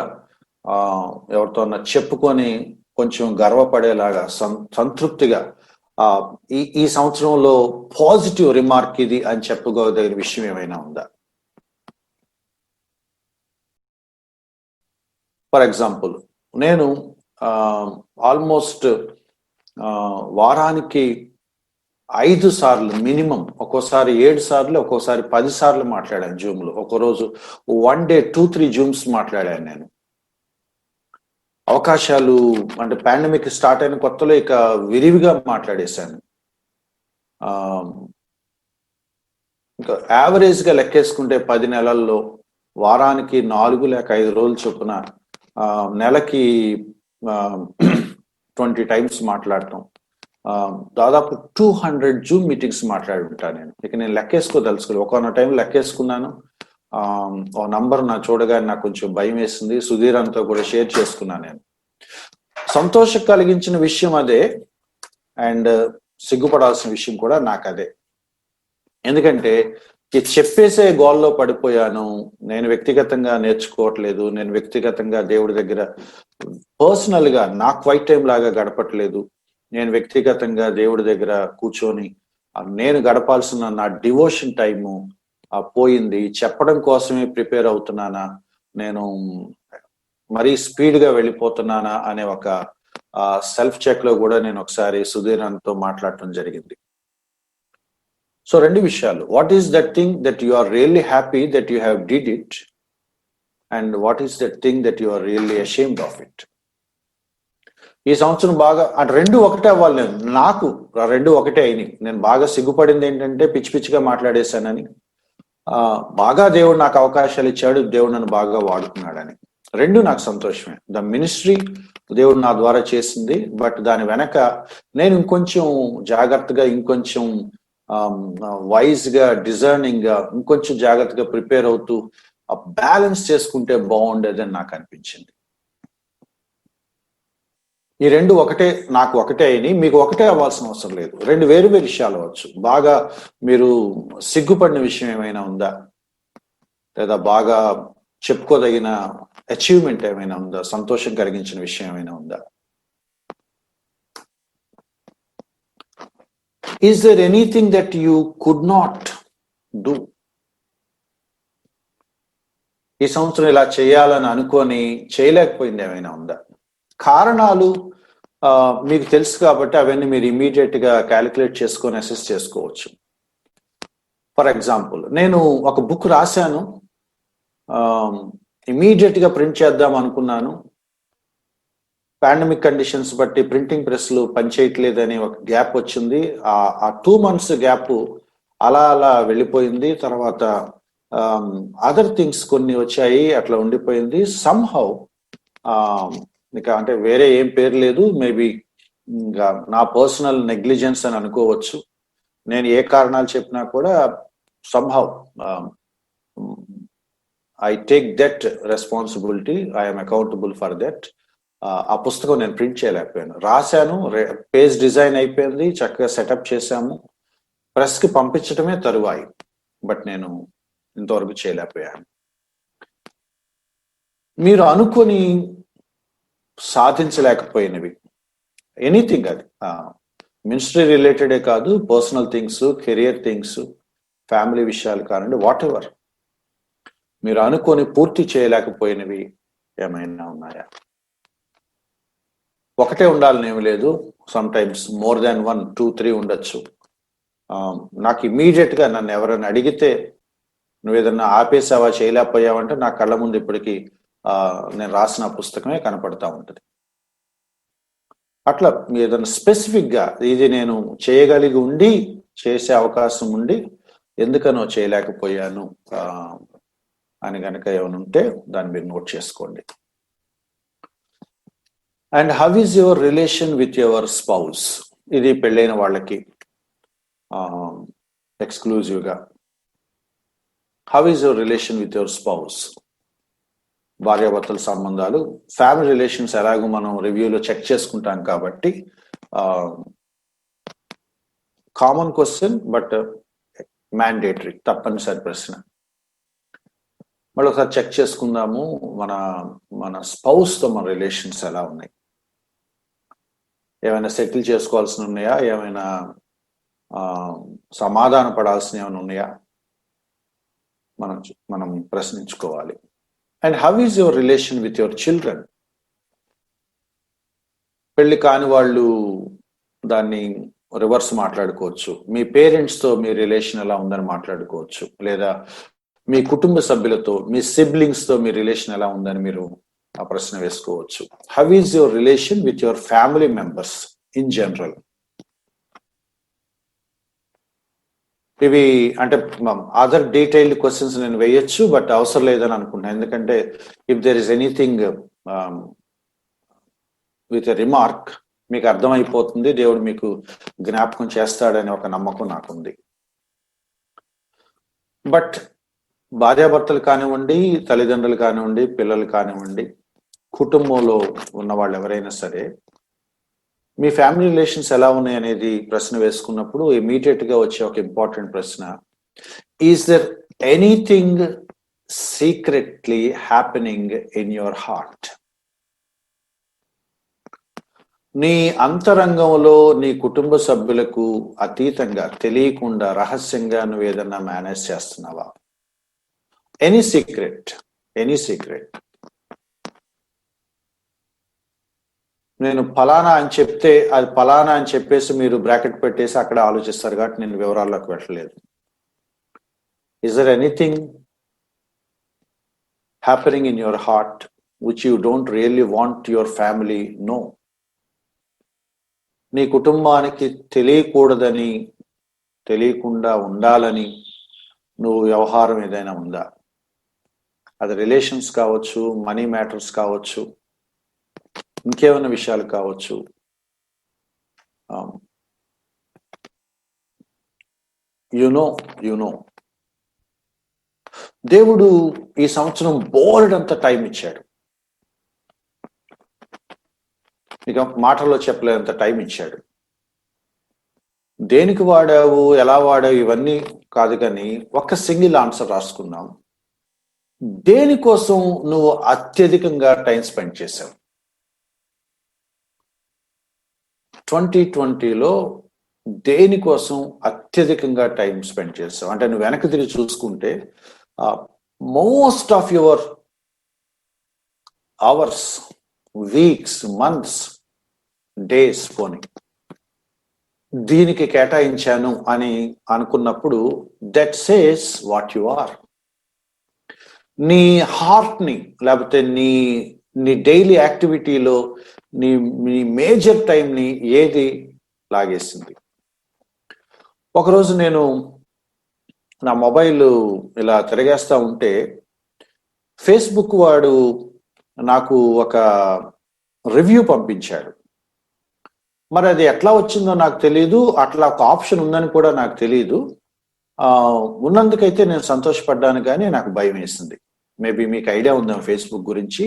ఎవరితో చెప్పుకొని కొంచెం గర్వపడేలాగా సంతృప్తిగా ఈ సంవత్సరంలో పాజిటివ్ రిమార్క్ ఇది అని చెప్పుకోదగిన విషయం ఏమైనా ఉందా? ఫర్ ఎగ్జాంపుల్, నేను ఆల్మోస్ట్ వారానికి 5 సార్లు మినిమం, ఒక్కోసారి 7 సార్లు, ఒక్కోసారి 10 సార్లు మాట్లాడాను జూమ్లో. ఒకరోజు 1 డే 2-3 జూమ్స్ మాట్లాడాను నేను. అవకాశాలు అంటే పాండమిక్ స్టార్ట్ అయిన కొత్తలో ఇక విరివిగా మాట్లాడేశాను. ఇంకా యావరేజ్గా లెక్కేసుకుంటే 10 నెలల్లో వారానికి 4 లేక 5 రోజులు చొప్పున నెలకి 20 టైమ్స్ మాట్లాడటం, దాదాపు 200 జూమ్ మీటింగ్స్ మాట్లాడి ఉంటాను నేను. ఇక నేను లెక్కేసుకోదలుచుకోలేదు. ఒకనొక టైం లెక్కేసుకున్నాను. ఓ నంబర్ నా చూడగానే నాకు కొంచెం భయం వేసింది. సుధీరంతో కూడా షేర్ చేసుకున్నాను నేను. సంతోషం కలిగించిన విషయం అదే, అండ్ సిగ్గుపడాల్సిన విషయం కూడా నాకు అదే. ఎందుకంటే చెప్పేసే గోల్లో పడిపోయాను. నేను వ్యక్తిగతంగా నేర్చుకోవట్లేదు, నేను వ్యక్తిగతంగా దేవుడి దగ్గర పర్సనల్ గా నా క్వైట్ టైం లాగా గడపట్లేదు, నేను వ్యక్తిగతంగా దేవుడి దగ్గర కూర్చొని నేను గడపాల్సిన నా డివోషన్ టైము పోయింది. చెప్పడం కోసమే ప్రిపేర్ అవుతున్నానా, నేను మరీ స్పీడ్ గా వెళ్ళిపోతున్నానా అనే ఒక సెల్ఫ్ చెక్ లో కూడా నేను ఒకసారి సుధీరంతో మాట్లాడటం జరిగింది. సో 2 విషయాలు, what is that thing that you are really happy that you have did it, and what is that thing that you are really ashamed of it. ఈ సంవత్సరం బాగా అటు 2 ఒకటే అవ్వాలి. నాకు 2 ఒకటే అయినాయి. నేను బాగా సిగ్గుపడింది ఏంటంటే పిచ్చి పిచ్చిగా మాట్లాడేశానని, బాగా దేవుడు నాకు అవకాశాలు ఇచ్చాడు, దేవుడు నన్ను బాగా వాడుకున్నాడని. 2 నాకు సంతోషమే. ద మినిస్ట్రీ దేవుడు నా ద్వారా చేసింది, బట్ దాని వెనక నేను ఇంకొంచెం జాగ్రత్తగా, ఇంకొంచెం వైజ్ గా, డిజర్నింగ్ గా, ఇంకొంచెం జాగ్రత్తగా ప్రిపేర్ అవుతూ బ్యాలెన్స్ చేసుకుంటే బాగుండేదని నాకు అనిపించింది. ఈ 2 ఒకటే, నాకు ఒకటే అయినాయి, మీకు ఒకటే అవ్వాల్సిన అవసరం లేదు. 2 వేరు వేరు విషయాలు అవ్వచ్చు. బాగా మీరు సిగ్గుపడిన విషయం ఏమైనా ఉందా, లేదా బాగా చెప్పుకోదగిన అచీవ్మెంట్ ఏమైనా ఉందా, సంతోషం కలిగించిన విషయం ఏమైనా ఉందా? Is there anything that you could not do? ఈ సంవత్సరం ఇలా చేయాలని అనుకొని చేయలేకపోయింది ఏమైనా ఉందా? కారణాలు మీకు తెలుసు కాబట్టి అవన్నీ మీరు ఇమీడియట్ గా క్యాలిక్యులేట్ చేసుకొని అసెస్ చేసుకోవచ్చు. ఫర్ ఎగ్జాంపుల్, నేను ఒక బుక్ రాశాను, ఇమీడియట్ గా ప్రింట్ చేద్దాం అనుకున్నాను. పాండమిక్ కండిషన్స్ బట్టి ప్రింటింగ్ ప్రెస్లు పనిచేయట్లేదని ఒక గ్యాప్ వచ్చింది. ఆ 2 months గ్యాప్ అలా అలా వెళ్ళిపోయింది. తర్వాత అదర్ థింగ్స్ కొన్ని వచ్చాయి, అట్లా ఉండిపోయింది. సమ్హౌ ఇక అంటే వేరే ఏం పేరు లేదు, మేబీ ఇంకా నా పర్సనల్ నెగ్లిజెన్స్ అని అనుకోవచ్చు. నేను ఏ కారణాలు చెప్పినా కూడా somehow I take that responsibility, I'm accountable for that. ఆ పుస్తకం నేను ప్రింట్ చేయలేకపోయాను. రాశాను, పేజ్ డిజైన్ అయిపోయింది, చక్కగా సెటప్ చేశాము, ప్రెస్ కి పంపించడమే తరువాయి, బట్ నేను ఇంతవరకు చేయలేకపోయాను. మీరు అనుకొని సాధించలేకపోయినవి ఎనీథింగ్, అది మినిస్ట్రీ రిలేటెడే కాదు, personal things, career things, family విషయాలు కానివ్వండి, వాట్ ఎవర్, మీరు అనుకొని పూర్తి చేయలేకపోయినవి ఏమైనా ఉన్నాయా? ఒకటే ఉండాలని ఏమి లేదు, సమ్ టైమ్స్ మోర్ దాన్ 1, 2, 3 ఉండొచ్చు. నాకు ఇమీడియట్ గా నన్ను ఎవరైనా అడిగితే నువ్వు ఏదన్నా ఆపేసావా, చేయలేకపోయావంటే నా కళ్ళ ముందు ఇప్పటికీ నేను రాసిన పుస్తకమే కనపడతా ఉంటుంది. అట్లా ఏదైనా స్పెసిఫిక్ గా ఇది నేను చేయగలిగి ఉండి, చేసే అవకాశం ఉండి ఎందుకనో చేయలేకపోయాను అని కనుక ఏమైనా ఉంటే దాన్ని మీరు నోట్ చేసుకోండి. And how is your relation with your spouse? ఇది పెళ్ళైన వాళ్ళకి ఎక్స్క్లూజివ్గా. How is your relation with your spouse? భార్యాభర్తల సంబంధాలు, ఫ్యామిలీ రిలేషన్స్ ఎలాగో మనం రివ్యూలో చెక్ చేసుకుంటాం కాబట్టి కామన్ క్వశ్చన్, బట్ మ్యాండేటరీ, తప్పనిసరి ప్రశ్న. మళ్ళీ ఒకసారి చెక్ చేసుకుందాము, మన స్పౌస్తో మన రిలేషన్స్ ఎలా ఉన్నాయి, ఏమైనా సెటిల్ చేసుకోవాల్సి ఉన్నాయా, ఏమైనా సమాధాన పడాల్సిన ఏమైనా ఉన్నాయా, మనం ప్రశ్నించుకోవాలి. And how is your relation with your children? పెళ్లి కాని వాళ్ళు దాన్ని రివర్స్ మాట్లాడుకోవచ్చు. మీ పేరెంట్స్తో మీ రిలేషన్ ఎలా ఉందని మాట్లాడుకోవచ్చు. లేదా మీ కుటుంబ సభ్యులతో, మీ సిబ్లింగ్స్తో మీ రిలేషన్ ఎలా ఉందని మీరు ఆ ప్రశ్న వేసుకోవచ్చు. How is your relation with your family members in general? ఇవి అంటే అదర్ డీటెయిల్డ్ క్వశ్చన్స్ నేను వేయొచ్చు, బట్ అవసరం లేదని అనుకుంటున్నాను. ఎందుకంటే if there is anything with a remark మీకు అర్థమైపోతుంది, దేవుడు మీకు జ్ఞాపకం చేస్తాడనే ఒక నమ్మకం నాకుంది. బట్ భార్యాభర్తలు కానివ్వండి, తల్లిదండ్రులు కానివ్వండి, పిల్లలు కానివ్వండి, కుటుంబంలో ఉన్న వాళ్ళు ఎవరైనా సరే మీ ఫ్యామిలీ రిలేషన్స్ ఎలా ఉన్నాయి అనేది ప్రశ్న వేసుకున్నప్పుడు ఇమీడియట్ గా వచ్చే ఒక ఇంపార్టెంట్ ప్రశ్న, is there anything secretly happening in your heart? నీ అంతరంగంలో నీ కుటుంబ సభ్యులకు అతీతంగా, తెలియకుండా, రహస్యంగా నువ్వు ఏదన్నా మేనేజ్ చేస్తున్నావా? Any secret, any secret. నేను ఫలానా అని చెప్తే అది ఫలానా అని చెప్పేసి మీరు బ్రాకెట్ పెట్టేసి అక్కడ ఆలోచిస్తారు కాబట్టి నేను వివరాల్లోకి వెళ్ళలేదు. Is there anything happening in your heart which you don't really want your family know? నీ కుటుంబానికి తెలియకూడదని, తెలియకుండా ఉండాలని నువ్వు వ్యవహారం ఏదైనా ఉందా? అది రిలేషన్స్ కావచ్చు, మనీ మ్యాటర్స్ కావచ్చు, ఇంకేమైనా విషయాలు కావచ్చు. యునో దేవుడు ఈ సంవత్సరం బోలెడంత టైం ఇచ్చాడు. ఇక మాటల్లో చెప్పలేనంత టైం ఇచ్చాడు. దేనికి వాడావు, ఎలా వాడావు ఇవన్నీ కాదు, కానీ ఒక్క సింగిల్ ఆన్సర్ రాసుకున్నాం. దేనికోసం నువ్వు అత్యధికంగా టైం స్పెండ్ చేసావు? 2020లో దేనికోసం అత్యధికంగా టైం స్పెండ్ చేసావు? అంటే నువ్వు వెనక్కి తిరిగి చూసుకుంటే most of your hours, weeks, months, days పోనీ దీనికి కేటాయించాను అని అనుకున్నప్పుడు that says what you are. నీ హార్ట్ని, లేకపోతే నీ డైలీ యాక్టివిటీలో నీ మేజర్ టైంని ఏది లాగేసింది? ఒకరోజు నేను నా మొబైల్ ఇలా తిరగేస్తా ఉంటే ఫేస్బుక్ వాడు నాకు ఒక రివ్యూ పంపించాడు. మరి అది ఎట్లా వచ్చిందో నాకు తెలియదు, అట్లా ఒక ఆప్షన్ ఉందని కూడా నాకు తెలియదు. ఉన్నందుకైతే నేను సంతోషపడ్డాను, కానీ నాకు భయం వేసింది. మేబీ మీకు ఐడియా ఉందా ఫేస్బుక్ గురించి?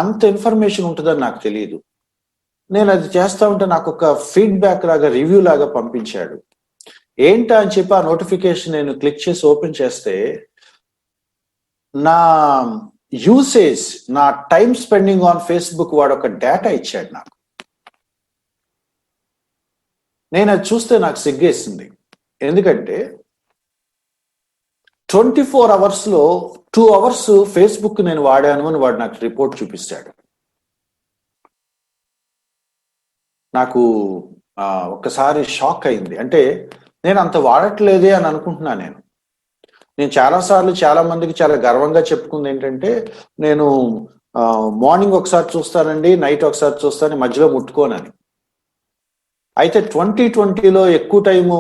అంత ఇన్ఫర్మేషన్ ఉంటుందని నాకు తెలియదు. నేను అది చేస్తా ఉంటే నాకు ఒక ఫీడ్బ్యాక్ లాగా, రివ్యూ లాగా పంపించాడు. ఏంటా అని చెప్పి ఆ నోటిఫికేషన్ నేను క్లిక్ చేసి ఓపెన్ చేస్తే నా యూసేజ్, నా టైం స్పెండింగ్ ఆన్ ఫేస్బుక్ వాడు ఒక డేటా ఇచ్చాడు నాకు. నేను అది చూస్తే నాకు సిగ్గేసింది. ఎందుకంటే 24 అవర్స్లో 2 అవర్స్ ఫేస్బుక్ నేను వాడాను అని వాడు నాకు రిపోర్ట్ చూపిస్తాడు. నాకు ఒక్కసారి షాక్ అయింది. అంటే నేను అంత వాడట్లేదే అని అనుకుంటున్నాను. నేను చాలాసార్లు చాలా మందికి చాలా గర్వంగా చెప్పుకుంది ఏంటంటే, నేను మార్నింగ్ ఒకసారి చూస్తానండి, నైట్ ఒకసారి చూస్తాను, మధ్యలో ముట్టుకోనని. అయితే 2020లో ఎక్కువ టైము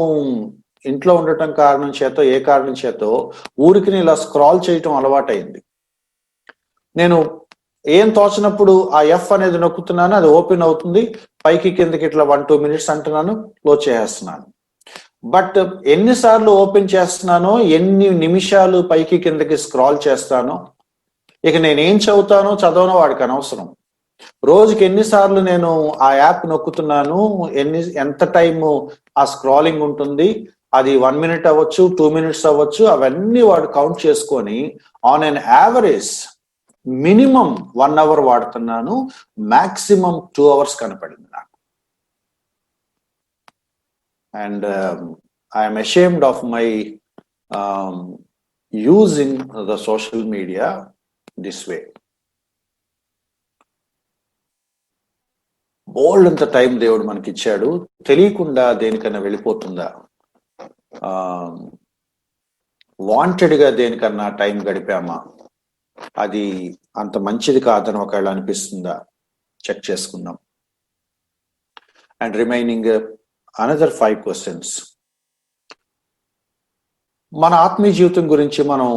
ఇంట్లో ఉండటం కారణం చేత, ఏ కారణం చేతో ఊరికి ఇలా స్క్రాల్ చేయటం అలవాటైంది. నేను ఏం తోచినప్పుడు ఆ ఎఫ్ అనేది నొక్కుతున్నాను, అది ఓపెన్ అవుతుంది, పైకి కిందకి ఇట్లా 1-2 మినిట్స్ అంటున్నాను, క్లోజ్ చేసేస్తున్నాను. బట్ ఎన్నిసార్లు ఓపెన్ చేస్తున్నానో, ఎన్ని నిమిషాలు పైకి కిందకి స్క్రాల్ చేస్తానో, ఇక నేనేం చదువుతానో చదవనో వాడికి అనవసరం. రోజుకి ఎన్నిసార్లు నేను ఆ యాప్ నొక్కుతున్నాను, ఎంత టైము ఆ స్క్రాలింగ్ ఉంటుంది, అది 1 మినిట్ అవ్వచ్చు, 2 మినిట్స్ అవ్వచ్చు, అవన్నీ వాడు కౌంట్ చేసుకొని on an average minimum 1 hour వాడుతున్నాను, మాక్సిమం 2 అవర్స్ కనపడింది నాకు. And I'm ashamed of my using the social media this way. బోల్డ్ అంత టైం దేవుడు మనకి ఇచ్చాడు, తెలియకుండా దేనికన్నా వెళ్ళిపోతుందా? వాంటెడ్గా దేనికన్నా టైం గడిపామా? అది అంత మంచిది కాదని ఒకవేళ అనిపిస్తుందా? చెక్ చేసుకుందాం. And remaining another 5 questions. మన ఆత్మీయ జీవితం గురించి మనం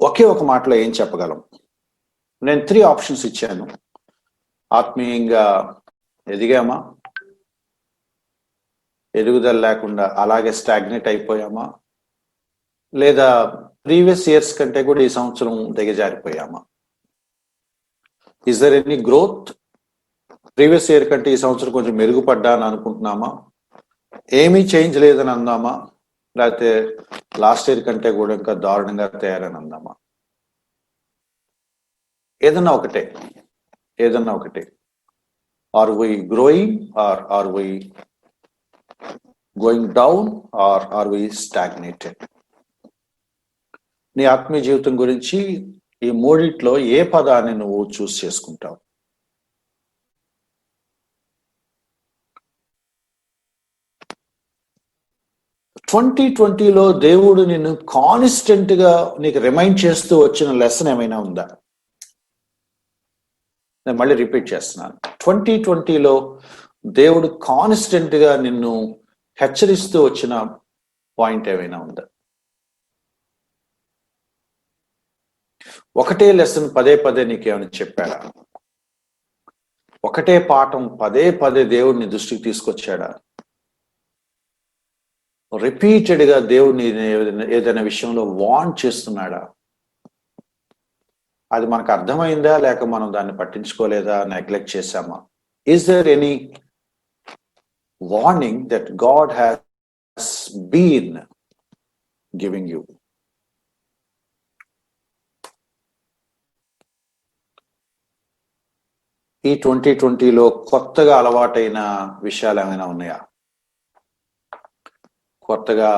ఒకే ఒక మాటలో ఏం చెప్పగలం? నేను 3 ఆప్షన్స్ ఇచ్చాను. ఆత్మీయంగా ఎదిగామా, ఎదుగుదల లేకుండా అలాగే స్టాగ్నేట్ అయిపోయామా, లేదా ప్రీవియస్ ఇయర్స్ కంటే కూడా ఈ సంవత్సరం దిగజారిపోయామా? Is there any growth? Previous year కంటే ఈ సంవత్సరం కొంచెం మెరుగుపడ్డా అని అనుకుంటున్నామా? ఏమీ చేంజ్ లేదని అందామా? లేకపోతే లాస్ట్ ఇయర్ కంటే కూడా ఇంకా దారుణంగా తయారని అందామా? ఏదన్నా ఒకటే. Are we growing or are we going down or are we stagnated? నీ ఆత్మీయ జీవితం గురించి ఈ మూడిట్లో ఏ పదాన్ని నువ్వు చూస్ చేసుకుంటావు? లో దేవుడు నిన్ను కాన్స్టెంట్ గా నీకు రిమైండ్ చేస్తూ వచ్చిన లెసన్ ఏమైనా ఉందా? నేను మళ్ళీ రిపీట్ చేస్తున్నాను. 2020లో దేవుడు కాన్స్టెంట్ గా నిన్ను హెచ్చరిస్తూ వచ్చిన పాయింట్ ఏమైనా ఉందా? ఒకటే లెసన్ పదే పదే నీకేమైనా చెప్పాడా? ఒకటే పాఠం పదే పదే దేవుడిని దృష్టికి తీసుకొచ్చాడా? రిపీటెడ్ గా దేవుడిని ఏదైనా విషయంలో వార్న్ చేస్తున్నాడా? అది మనకు అర్థమైందా, లేక మనం దాన్ని పట్టించుకోలేదా, నెగ్లెక్ట్ చేశామా? Is there any warning that God has been giving you? ఈ 2020లో కొత్తగా అలవాటైన విషయాలు ఏమైనా ఉన్నాయా? కొత్తగా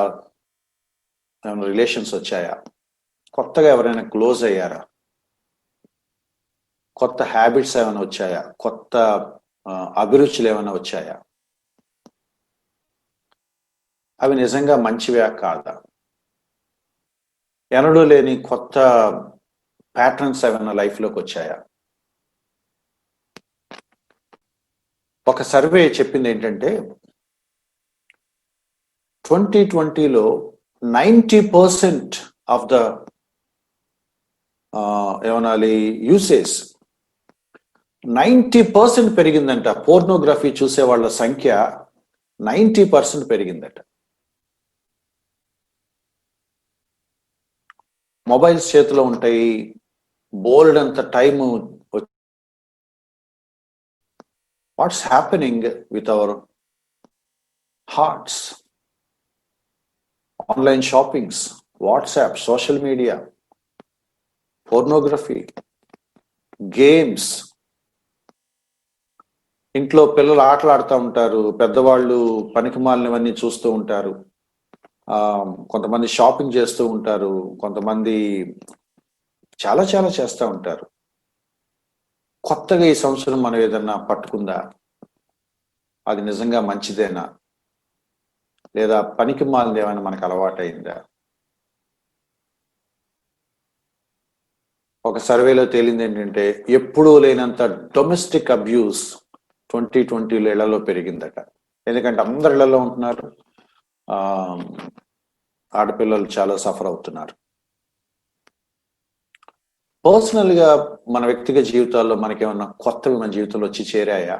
ఏమైనా రిలేషన్స్ వచ్చాయా? కొత్తగా ఎవరైనా క్లోజ్ అయ్యారా? కొత్త హ్యాబిట్స్ ఏమైనా వచ్చాయా? కొత్త అభిరుచులు ఏమైనా వచ్చాయా? అవి నిజంగా మంచివే కాదా? ఎన్నడూ లేని కొత్త ప్యాటర్న్స్ ఏమైనా లైఫ్లోకి వచ్చాయా? ఒక సర్వే చెప్పింది ఏంటంటే 2020లో 90% ఆఫ్ ద ఏమనాలి యూసేజ్ 90% పెరిగిందంట. పోర్నోగ్రఫీ చూసే వాళ్ళ సంఖ్య 90% పెరిగిందట. మొబైల్స్ చేతిలో ఉంటాయి, బోల్డ్ అంత time. What's happening with our hearts? Online shoppings, WhatsApp, social media, pornography, games. ఇంట్లో పిల్లలు ఆటలాడుతూ ఉంటారు, పెద్దవాళ్ళు పనికిమాలినవన్నీ చూస్తూ ఉంటారు, కొంతమంది షాపింగ్ చేస్తూ ఉంటారు, కొంతమంది చాలా చాలా చేస్తూ ఉంటారు. కొత్తగా ఈ సంవత్సరం మనం ఏదన్నా పట్టుకుందా? అది నిజంగా మంచిదేనా, లేదా పనికిమాలినది ఏమైనా మనకు అలవాటైందా? ఒక సర్వేలో తేలింది ఏంటంటే ఎప్పుడూ లేనంత డొమెస్టిక్ అబ్యూస్ 2020లో ఇళ్లలో పెరిగిందట. ఎందుకంటే అందరు ఇళ్లలో ఉంటున్నారు, ఆడపిల్లలు చాలా సఫర్ అవుతున్నారు. పర్సనల్గా మన వ్యక్తిగత జీవితాల్లో మనకేమన్నా కొత్తవి మన జీవితంలో వచ్చి చేరాయా?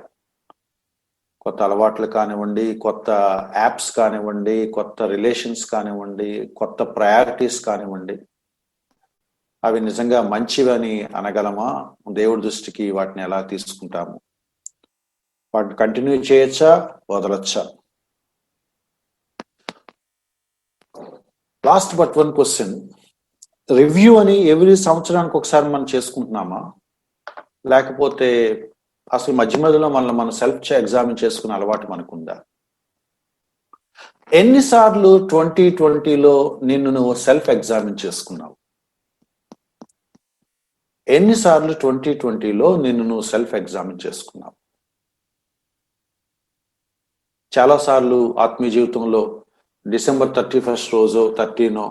కొత్త అలవాట్లు కానివ్వండి, కొత్త యాప్స్ కానివ్వండి, కొత్త రిలేషన్స్ కానివ్వండి, కొత్త ప్రయారిటీస్ కానివ్వండి, అవి నిజంగా మంచివని అనగలమా? దేవుడి దృష్టికి వాటిని ఎలా తీసుకుంటాము? వాటిని కంటిన్యూ చేయొచ్చా, వదలొచ్చా? Last but one question. Review అని ఎవ్రీ సంవత్సరానికి ఒకసారి మనం చేసుకుంటున్నామా, లేకపోతే అసలు మధ్య మధ్యలో మనం సెల్ఫ్ ఎగ్జామిన్ చేసుకునే అలవాటు మనకుందా? ఎన్నిసార్లు 2020లో నిన్ను నువ్వు సెల్ఫ్ ఎగ్జామిన్ చేసుకున్నావు? ఎన్నిసార్లు 2020లో నిన్ను నువ్వు సెల్ఫ్ ఎగ్జామిన్ చేసుకున్నావు? చాలాసార్లు ఆత్మీయ జీవితంలో డిసెంబర్ 31 రోజు 13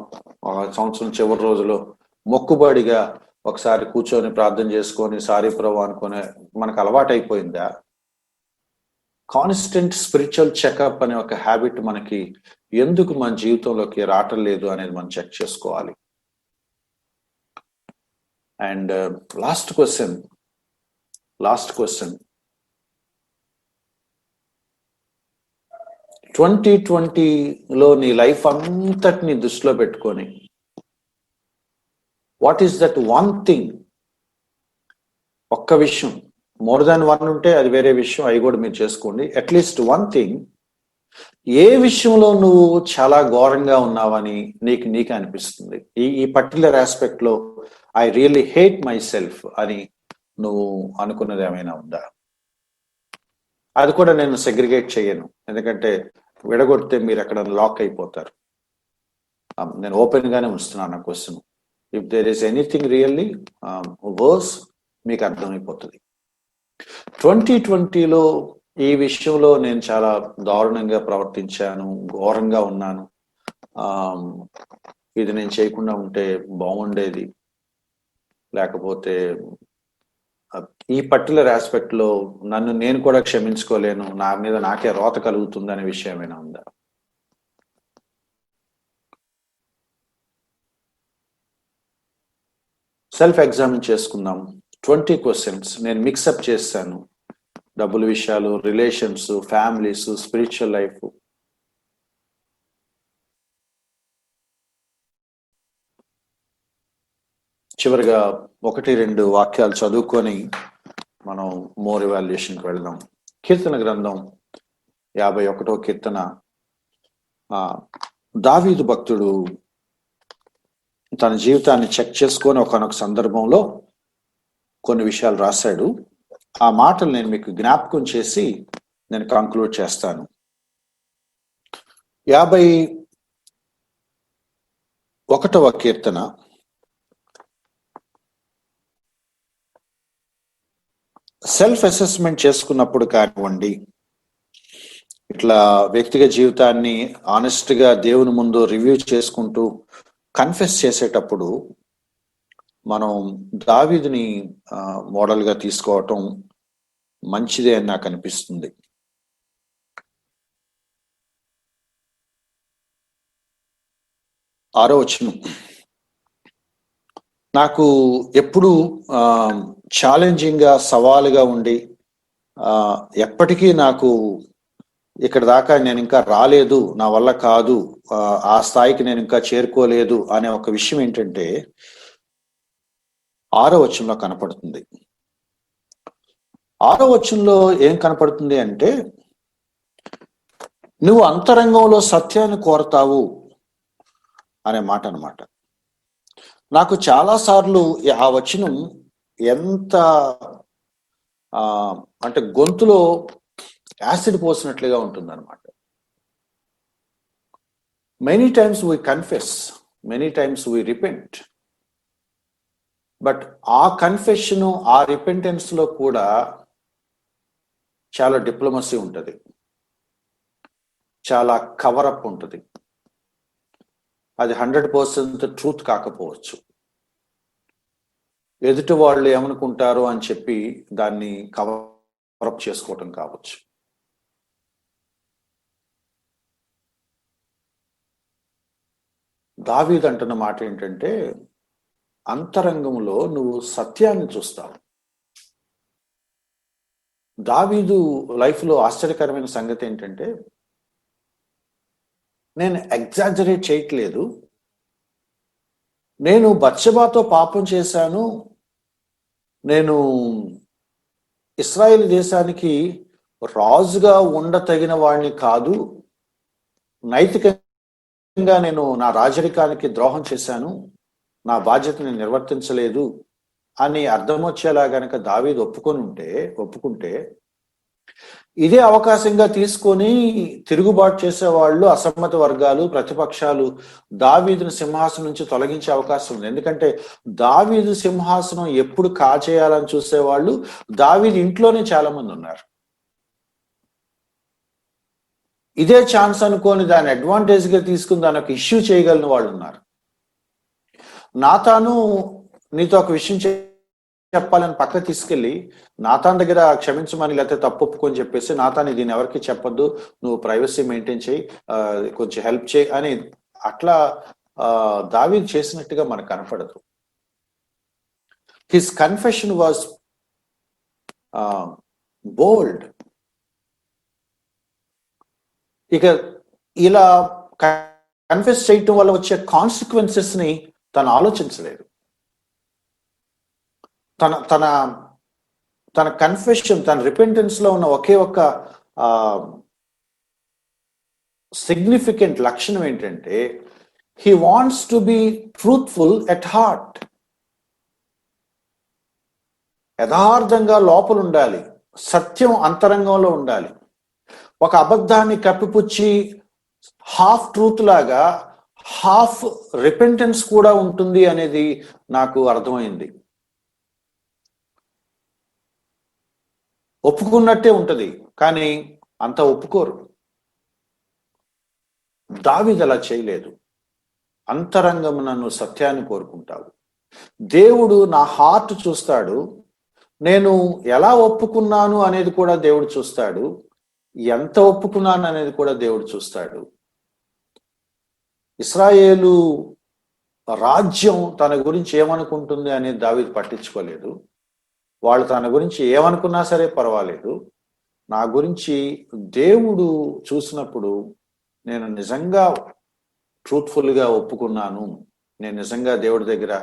సంవత్సరం చివరి రోజులో మొక్కుబడిగా ఒకసారి కూర్చొని ప్రార్థన చేసుకొని సారీ ప్రభు అనుకునే మనకు అలవాటైపోయిందా? కాన్స్టెంట్ స్పిరిచువల్ చెకప్ అనే ఒక హ్యాబిట్ మనకి ఎందుకు మన జీవితంలోకి రావటం లేదు అనేది మనం చెక్ చేసుకోవాలి. అండ్ లాస్ట్ క్వశ్చన్ 2020లో నీ లైఫ్ అంతటిని దృష్టిలో పెట్టుకొని what is that one thing, ఒక్క విషయం, మోర్ దాన్ వన్ ఉంటే అది వేరే విషయం, అవి కూడా మీరు చేసుకోండి. అట్లీస్ట్ వన్ థింగ్, ఏ విషయంలో నువ్వు చాలా ఘోరంగా ఉన్నావని నీకు అనిపిస్తుంది, ఈ పర్టికులర్ ఆస్పెక్ట్ లో I really hate my self అని నువ్వు అనుకున్నది ఏమైనా ఉందా? అది కూడా నేను సెగ్రిగేట్ చేయను, ఎందుకంటే విడగొడితే మీరు అక్కడ లాక్ అయిపోతారు. నేను ఓపెన్ గానే ఉంచుతున్నాను ఆ question. If there is anything really worse మీకు అర్థమైపోతుంది. 2020లో ఈ విషయంలో నేను చాలా దారుణంగా ప్రవర్తించాను, ఘోరంగా ఉన్నాను, ఇది నేను చేయకుండా ఉంటే బాగుండేది, లేకపోతే ఈ పర్టికులర్ ఆస్పెక్ట్ లో నన్ను నేను కూడా క్షమించుకోలేను, నా మీద నాకే రోత కలుగుతుంది అనే విషయం ఏమైనా ఉందా? సెల్ఫ్ ఎగ్జామిన్ చేసుకుందాం. 20 క్వశ్చన్స్ నేను మిక్సప్ చేశాను. డబ్బుల విషయాలు, రిలేషన్స్, ఫ్యామిలీస్, స్పిరిచువల్ లైఫ్. చివరిగా 1-2 వాక్యాలు చదువుకొని మనం మోర్ ఎవాల్యుయేషన్కి వెళ్దాం. కీర్తన గ్రంథం 51వ కీర్తన. దావీదు భక్తుడు తన జీవితాన్ని చెక్ చేసుకొని ఒకనొక సందర్భంలో కొన్ని విషయాలు రాశాడు. ఆ మాటలు నేను మీకు జ్ఞాపకం చేసి నేను కంక్లూడ్ చేస్తాను. 51వ కీర్తన సెల్ఫ్ అసెస్మెంట్ చేసుకున్నప్పుడు కానివ్వండి, ఇట్లా వ్యక్తిగత జీవితాన్ని ఆనెస్ట్ గా దేవుని ముందు రివ్యూ చేసుకుంటూ కన్ఫెస్ చేసేటప్పుడు మనం దావీదుని మోడల్ గా తీసుకోవటం మంచిదే అని నాకు అనిపిస్తుంది. ఆరో వచనం నాకు ఎప్పుడు ఛాలెంజింగ్ గా, సవాలుగా ఉండి ఎప్పటికీ నాకు ఇక్కడ దాకా నేను ఇంకా రాలేదు, నా వల్ల కాదు, ఆ స్థాయికి నేను ఇంకా చేరుకోలేదు అనే ఒక విషయం ఏంటంటే 6వ వచనంలో కనపడుతుంది. 6వ వచనంలో ఏం కనపడుతుంది అంటే, నువ్వు అంతరంగంలో సత్యాన్ని కోరతావు అనే మాట అన్నమాట. నాకు చాలా సార్లు ఆ వచనం ఎంత అంటే గొంతులో యాసిడ్ పోసినట్లుగా ఉంటుంది అనమాట. Many times we confess, many times we repent, but ఆ కన్ఫెషన్, ఆ రిపెంటెన్స్ లో కూడా చాలా డిప్లొమసీ ఉంటుంది, చాలా కవరప్ ఉంటుంది. అది 100% ట్రూత్ కాకపోవచ్చు. ఎదుటి వాళ్ళు ఏమనుకుంటారో అని చెప్పి దాన్ని కవరప్ చేసుకోవటం కావచ్చు. దావీదు అంటున్న మాట ఏంటంటే, అంతరంగంలో నువ్వు సత్యాన్ని చూస్తావు. దావీదు లైఫ్లో ఆశ్చర్యకరమైన సంగతి ఏంటంటే, నేను ఎగ్జాజరేట్ చేయట్లేదు, నేను బత్షెబాతో పాపం చేశాను, నేను ఇశ్రాయేలు దేశానికి రాజుగా ఉండతగిన వాడిని కాదు, నైతికంగా నేను నా రాజరికానికి ద్రోహం చేశాను, నా బాధ్యతని నిర్వర్తించలేదు అని అర్థం వచ్చేలా గనక దావీదు ఒప్పుకుంటే ఇదే అవకాశంగా తీసుకొని తిరుగుబాటు చేసేవాళ్ళు, అసమ్మతి వర్గాలు, ప్రతిపక్షాలు దావీదును సింహాసనం నుంచి తొలగించే అవకాశం ఉంది. ఎందుకంటే దావీదు సింహాసనం ఎప్పుడు కాచేయాలని చూసేవాళ్ళు దావీదు ఇంట్లోనే చాలా మంది ఉన్నారు. ఇదే ఛాన్స్ అనుకొని దాన్ని అడ్వాంటేజ్ గా తీసుకుని దాని ఒక ఇష్యూ చేయగలిగిన వాళ్ళు ఉన్నారు. నాతాను నీతో ఒక విషయం చెప్పాలని పక్క తీసుకెళ్ళి నాతాన్ దగ్గర క్షమించమని లేకపోతే తప్పు ఒప్పుకొని చెప్పేసి నాతాన్ దీన్ని ఎవరికి చెప్పొద్దు, నువ్వు ప్రైవసీ మెయింటైన్ చేయి, కొంచెం హెల్ప్ చేయి అని అట్లా దావీదు చేసినట్టుగా మనకు కనపడదు. హిస్ కన్ఫెషన్ వాజ్ బోల్డ్. ఇక ఇలా కన్ఫెస్ చేయటం వల్ల వచ్చే కాన్సిక్వెన్సెస్ ని తను ఆలోచించలేదు. తన తన తన కన్ఫెషన్, తన రిపెంటెన్స్ లో ఉన్న ఒకే ఒక్క సిగ్నిఫికెంట్ లక్షణం ఏంటంటే he wants to be truthful at heart. యథార్థంగా లోపల ఉండాలి, సత్యం అంతరంగంలో ఉండాలి. ఒక అబద్ధాన్ని కప్పిపుచ్చి హాఫ్ ట్రూత్ లాగా హాఫ్ రిపెంటెన్స్ కూడా ఉంటుంది అనేది నాకు అర్థమైంది. ఒప్పుకున్నట్టే ఉంటది కానీ అంత ఒప్పుకోరు. దావీదు అలా చేయలేదు. అంతరంగం నన్ను సత్యాన్ని కోరుకుంటావు, దేవుడు నా హార్ట్ చూస్తాడు, నేను ఎలా ఒప్పుకున్నాను అనేది కూడా దేవుడు చూస్తాడు, ఎంత ఒప్పుకున్నాను అనేది కూడా దేవుడు చూస్తాడు. ఇశ్రాయేలు రాజ్యం తన గురించి ఏమనుకుంటుంది అనేది దావీదు పట్టించుకోలేదు. వాళ్ళు తన గురించి ఏమనుకున్నా సరే పర్వాలేదు, నా గురించి దేవుడు చూసినప్పుడు నేను నిజంగా ట్రూత్ఫుల్గా ఒప్పుకున్నాను, నేను నిజంగా దేవుడి దగ్గర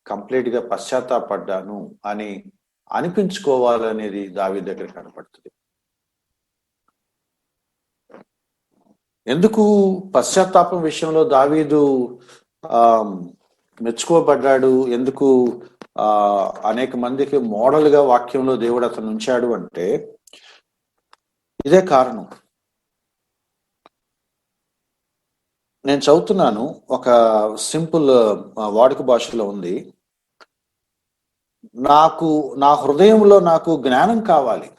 కంప్లీట్గా పశ్చాత్తాపడ్డాను అని అనిపించుకోవాలనేది దావీదు దగ్గర కనపడుతుంది. ఎందుకు పశ్చాత్తాపం విషయంలో దావీదు మెచ్చుకోబడ్డాడు, ఎందుకు అనేక మందికి మోడల్ గా వాక్యంలో దేవుడు అతను ఉంచాడు అంటే ఇదే కారణం. నేను చదువుతున్నాను, ఒక సింపుల్ వాడుక భాషలో ఉంది, నా హృదయంలో నాకు జ్ఞానం కావాలి,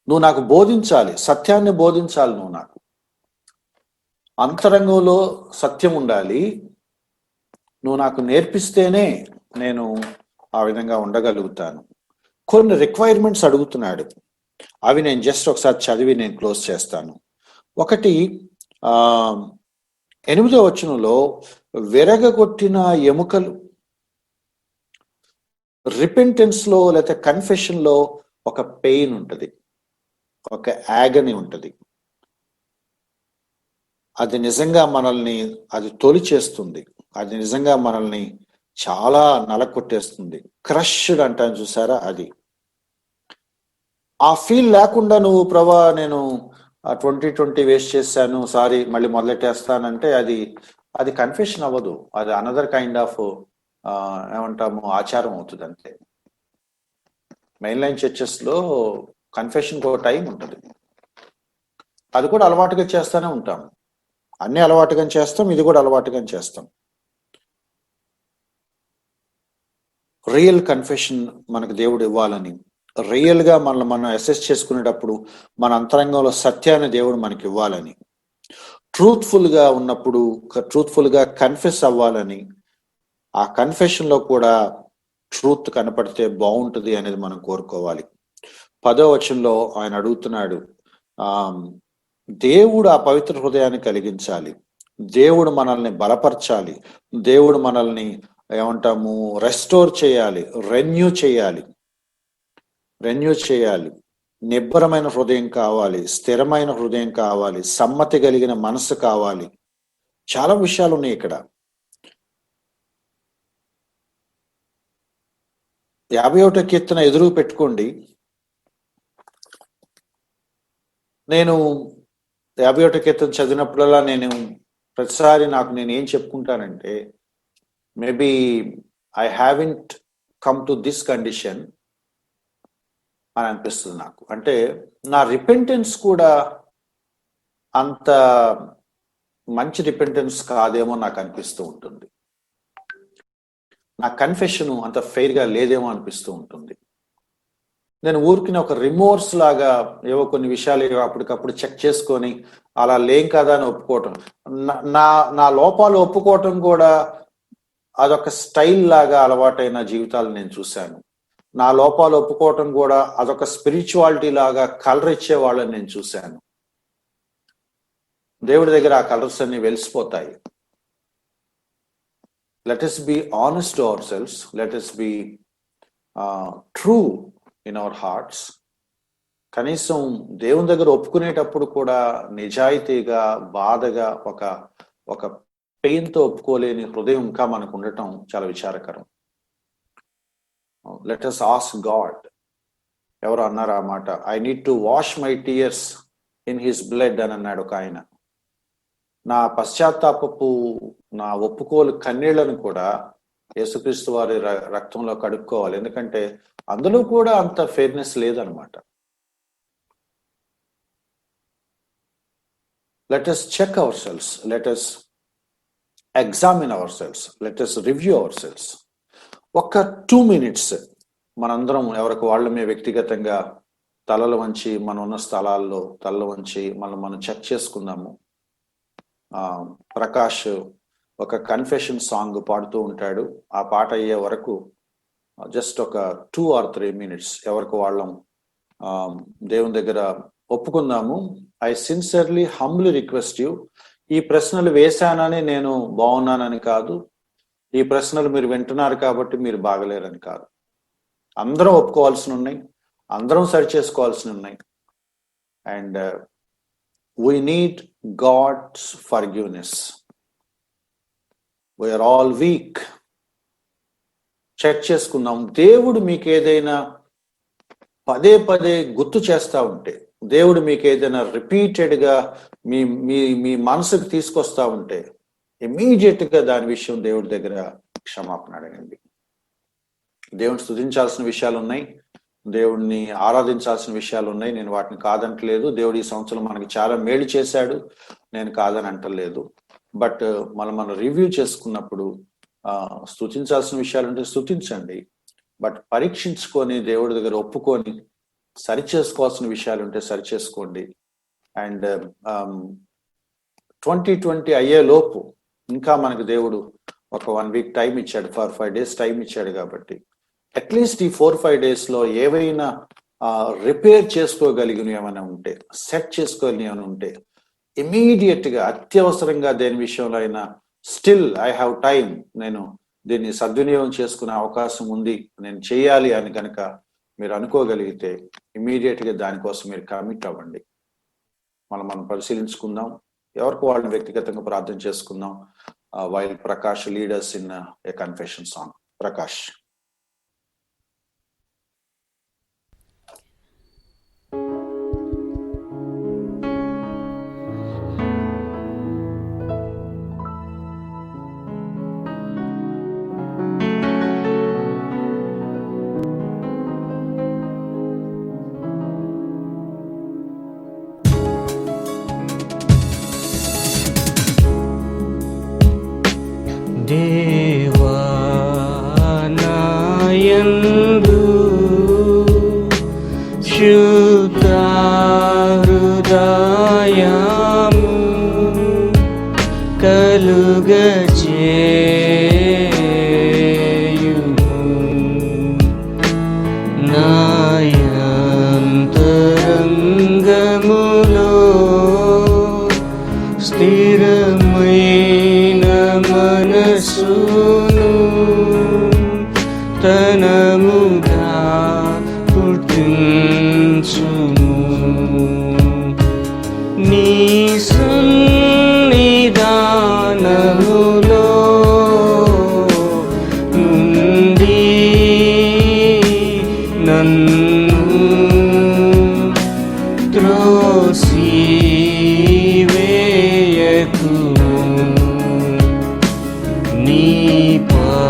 నువ్వు నాకు బోధించాలి, సత్యాన్ని బోధించాలి, నువ్వు నాకు అంతరంగంలో సత్యం ఉండాలి, నువ్వు నాకు నేర్పిస్తేనే నేను ఆ విధంగా ఉండగలుగుతాను. కొన్ని రిక్వైర్మెంట్స్ అడుగుతున్నాడు, అవి నేను జస్ట్ ఒకసారి చదివి నేను క్లోజ్ చేస్తాను. ఒకటి 8వ వచనంలో విరగగొట్టిన ఎముకలు. రిపెంటెన్స్ లో లేకపోతే కన్ఫెషన్ లో ఒక పెయిన్ ఉంటుంది, ఒక యాగని ఉంటుంది. అది నిజంగా మనల్ని అది తొలి చేస్తుంది, అది నిజంగా మనల్ని చాలా నలకొట్టేస్తుంది. క్రష్డ్ అంటాను చూసారా, అది. ఆ ఫీల్ లేకుండా నువ్వు ప్రభా నేను 2020 వేస్ట్ చేశాను, సారీ మళ్ళీ మొదలెట్టేస్తానంటే అది కన్ఫెషన్ అవ్వదు, అది అనదర్ కైండ్ ఆఫ్ ఏమంటాము ఆచారం అవుతుంది అంతే. మెయిన్ లైన్ చర్చెస్ లో కన్ఫెషన్ ఒక టైం ఉంటుంది, అది కూడా అలవాటుగా చేస్తూనే ఉంటాం. అన్ని అలవాటుగా చేస్తాం, ఇది కూడా అలవాటుగా చేస్తాం. రియల్ కన్ఫెషన్ మనకు దేవుడు ఇవ్వాలని, రియల్ గా మనం అసెస్ చేసుకునేటప్పుడు మన అంతరంగంలో సత్యాన్ని దేవుడు మనకి ఇవ్వాలని, ట్రూత్ఫుల్ గా ఉన్నప్పుడు ట్రూత్ఫుల్ గా కన్ఫెస్ అవ్వాలని, ఆ కన్ఫెషన్ లో కూడా ట్రూత్ కనపడితే బాగుంటుంది అనేది మనం కోరుకోవాలి. 10వ వచనంలో ఆయన అడుగుతున్నాడు, దేవుడు ఆ పవిత్ర హృదయాన్ని కలిగించాలి, దేవుడు మనల్ని బలపరచాలి, దేవుడు మనల్ని ఏమంటాము రెస్టోర్ చేయాలి, రెన్యూ చేయాలి. నిబ్బరమైన హృదయం కావాలి, స్థిరమైన హృదయం కావాలి, సమ్మతి కలిగిన మనసు కావాలి. చాలా విషయాలు ఉన్నాయి ఇక్కడ. 51వ కీర్తన ఎదురు పెట్టుకోండి. నేను 51వ కీర్తన చదివినప్పుడల్లా నేను ప్రతిసారి నేను ఏం చెప్పుకుంటానంటే, maybe I haven't come to this condition, అని అనిపిస్తుంది నాకు. అంటే నా రిపెంటెన్స్ కూడా అంత మంచి రిపెంటెన్స్ కాదేమో నాకు అనిపిస్తూ ఉంటుంది. నా కన్ఫెషన్ అంత ఫెయిర్గా లేదేమో అనిపిస్తూ ఉంటుంది. నేను ఊరికి ఒక రిమోర్స్ లాగా ఏవో కొన్ని విషయాలు అప్పటికప్పుడు చెక్ చేసుకొని అలా లేం కదా అని ఒప్పుకోవటం, నా లోపాలు ఒప్పుకోవటం కూడా అదొక స్టైల్ లాగా అలవాటైన జీవితాలు నేను చూశాను. నా లోపాలు ఒప్పుకోవటం కూడా అదొక స్పిరిచువాలిటీ లాగా కలర్ ఇచ్చే వాళ్ళని నేను చూశాను. దేవుడి దగ్గర ఆ కలర్స్ అన్ని వెలిసిపోతాయి. Let us be honest to ourselves. Let us be true in our hearts. కనీసం దేవుని దగ్గర ఒప్పుకునేటప్పుడు కూడా నిజాయితీగా, బాధగా, ఒక పెయిన్తో ఒప్పుకోలేని హృదయం ఇంకా మనకు ఉండటం చాలా విచారకరం. Let us ask God. ఎవరు అన్నారు ఆ మాట? I need to wash my tears in his blood అని అన్నాడు ఒక ఆయన. నా పశ్చాత్తాపపు, నా ఒప్పుకోలు కన్నీళ్లను కూడా యేసుక్రీస్తు వారి రక్తంలో కడుక్కోవాలి. ఎందుకంటే అందులో కూడా అంత ఫెయిర్నెస్ లేదనమాట. Let us check ourselves. Let us examine ourselves. Let us review ourselves. ఒక 2 minutes మనందరం ఎవరికి వాళ్ళమే వ్యక్తిగతంగా తలలు వంచి, మనం ఉన్న స్థలాల్లో తలలు వంచి మనం చెక్ చేసుకుందాము. ప్రకాష్ ఒక కన్ఫెషన్ సాంగ్ పాడుతూ ఉంటాడు. ఆ పాట అయ్యే వరకు జస్ట్ ఒక 2 or 3 minutes ఎవరికి వాళ్ళం దేవుని దగ్గర ఒప్పుకుందాము. I sincerely humbly request you. ఈ ప్రశ్నలు వేశానని నేను బాగున్నానని కాదు, ఈ ప్రశ్నలు మీరు వింటున్నారు కాబట్టి మీరు బాగలేరని కాదు. అందరం ఒప్పుకోవాల్సి ఉన్నాయి, అందరం సరి చేసుకోవాల్సి ఉన్నాయి. And we need God's forgiveness. We are all weak. Check చేసుకుందాం. దేవుడు మీకు ఏదైనా పదే పదే గుర్తు చేస్తూ ఉంటే, దేవుడు మీకు ఏదైనా రిపీటెడ్గా మీ మీ మీ మనసుకు తీసుకొస్తా ఉంటే ఇమీడియట్గా దాని విషయం దేవుడి దగ్గర క్షమాపణ అడగండి. దేవుని స్తుతించాల్సిన విషయాలు ఉన్నాయి, దేవుడిని ఆరాధించాల్సిన విషయాలు ఉన్నాయి. నేను వాటిని కాదంటలేదు. దేవుడు ఈ సంవత్సరం మనకి చాలా మేలు చేశాడు, నేను కాదని అంటలేదు. బట్ మనం రివ్యూ చేసుకున్నప్పుడు స్తుతించాల్సిన విషయాలు ఉంటే స్తుతించండి. బట్ పరీక్షించుకొని దేవుడి దగ్గర ఒప్పుకొని సరి చేసుకోవాల్సిన విషయాలు ఉంటే సరి చేసుకోండి. అండ్ 2020 అయ్యే లోపు ఇంకా మనకు దేవుడు ఒక 1 week టైం ఇచ్చాడు, 4-5 days టైం ఇచ్చాడు. కాబట్టి అట్లీస్ట్ ఈ 4-5 days ఏవైనా రిపేర్ చేసుకోగలిగినవి ఏమైనా ఉంటే, సెట్ చేసుకోగలిగినవి ఏమైనా ఉంటే ఇమీడియట్ గా అత్యవసరంగా దేని విషయంలో అయినా స్టిల్ ఐ హ్యావ్ టైం, నేను దీన్ని సద్వినియోగం చేసుకునే అవకాశం ఉంది, నేను చేయాలి అని కనుక మీరు అనుకోగలిగితే ఇమీడియట్ గా దానికోసం మీరు కమిట్ అవ్వండి. మనం పరిశీలించుకుందాం, ఎవరికి వాళ్ళని వ్యక్తిగతంగా ప్రార్థన చేసుకుందాం. While Prakash leaders in a confession song. Prakash. దేవా నాయందు శుద్ధ హృదయము కలుగజేయుము, నాయంతరంగములో స్థిరమైన మనసును తనముగా పుట్టించుము. నీ సన్నిధానములో నుండి నన్ను త్రోసివేయకుము. నీ పరిశుద్ధాత్మను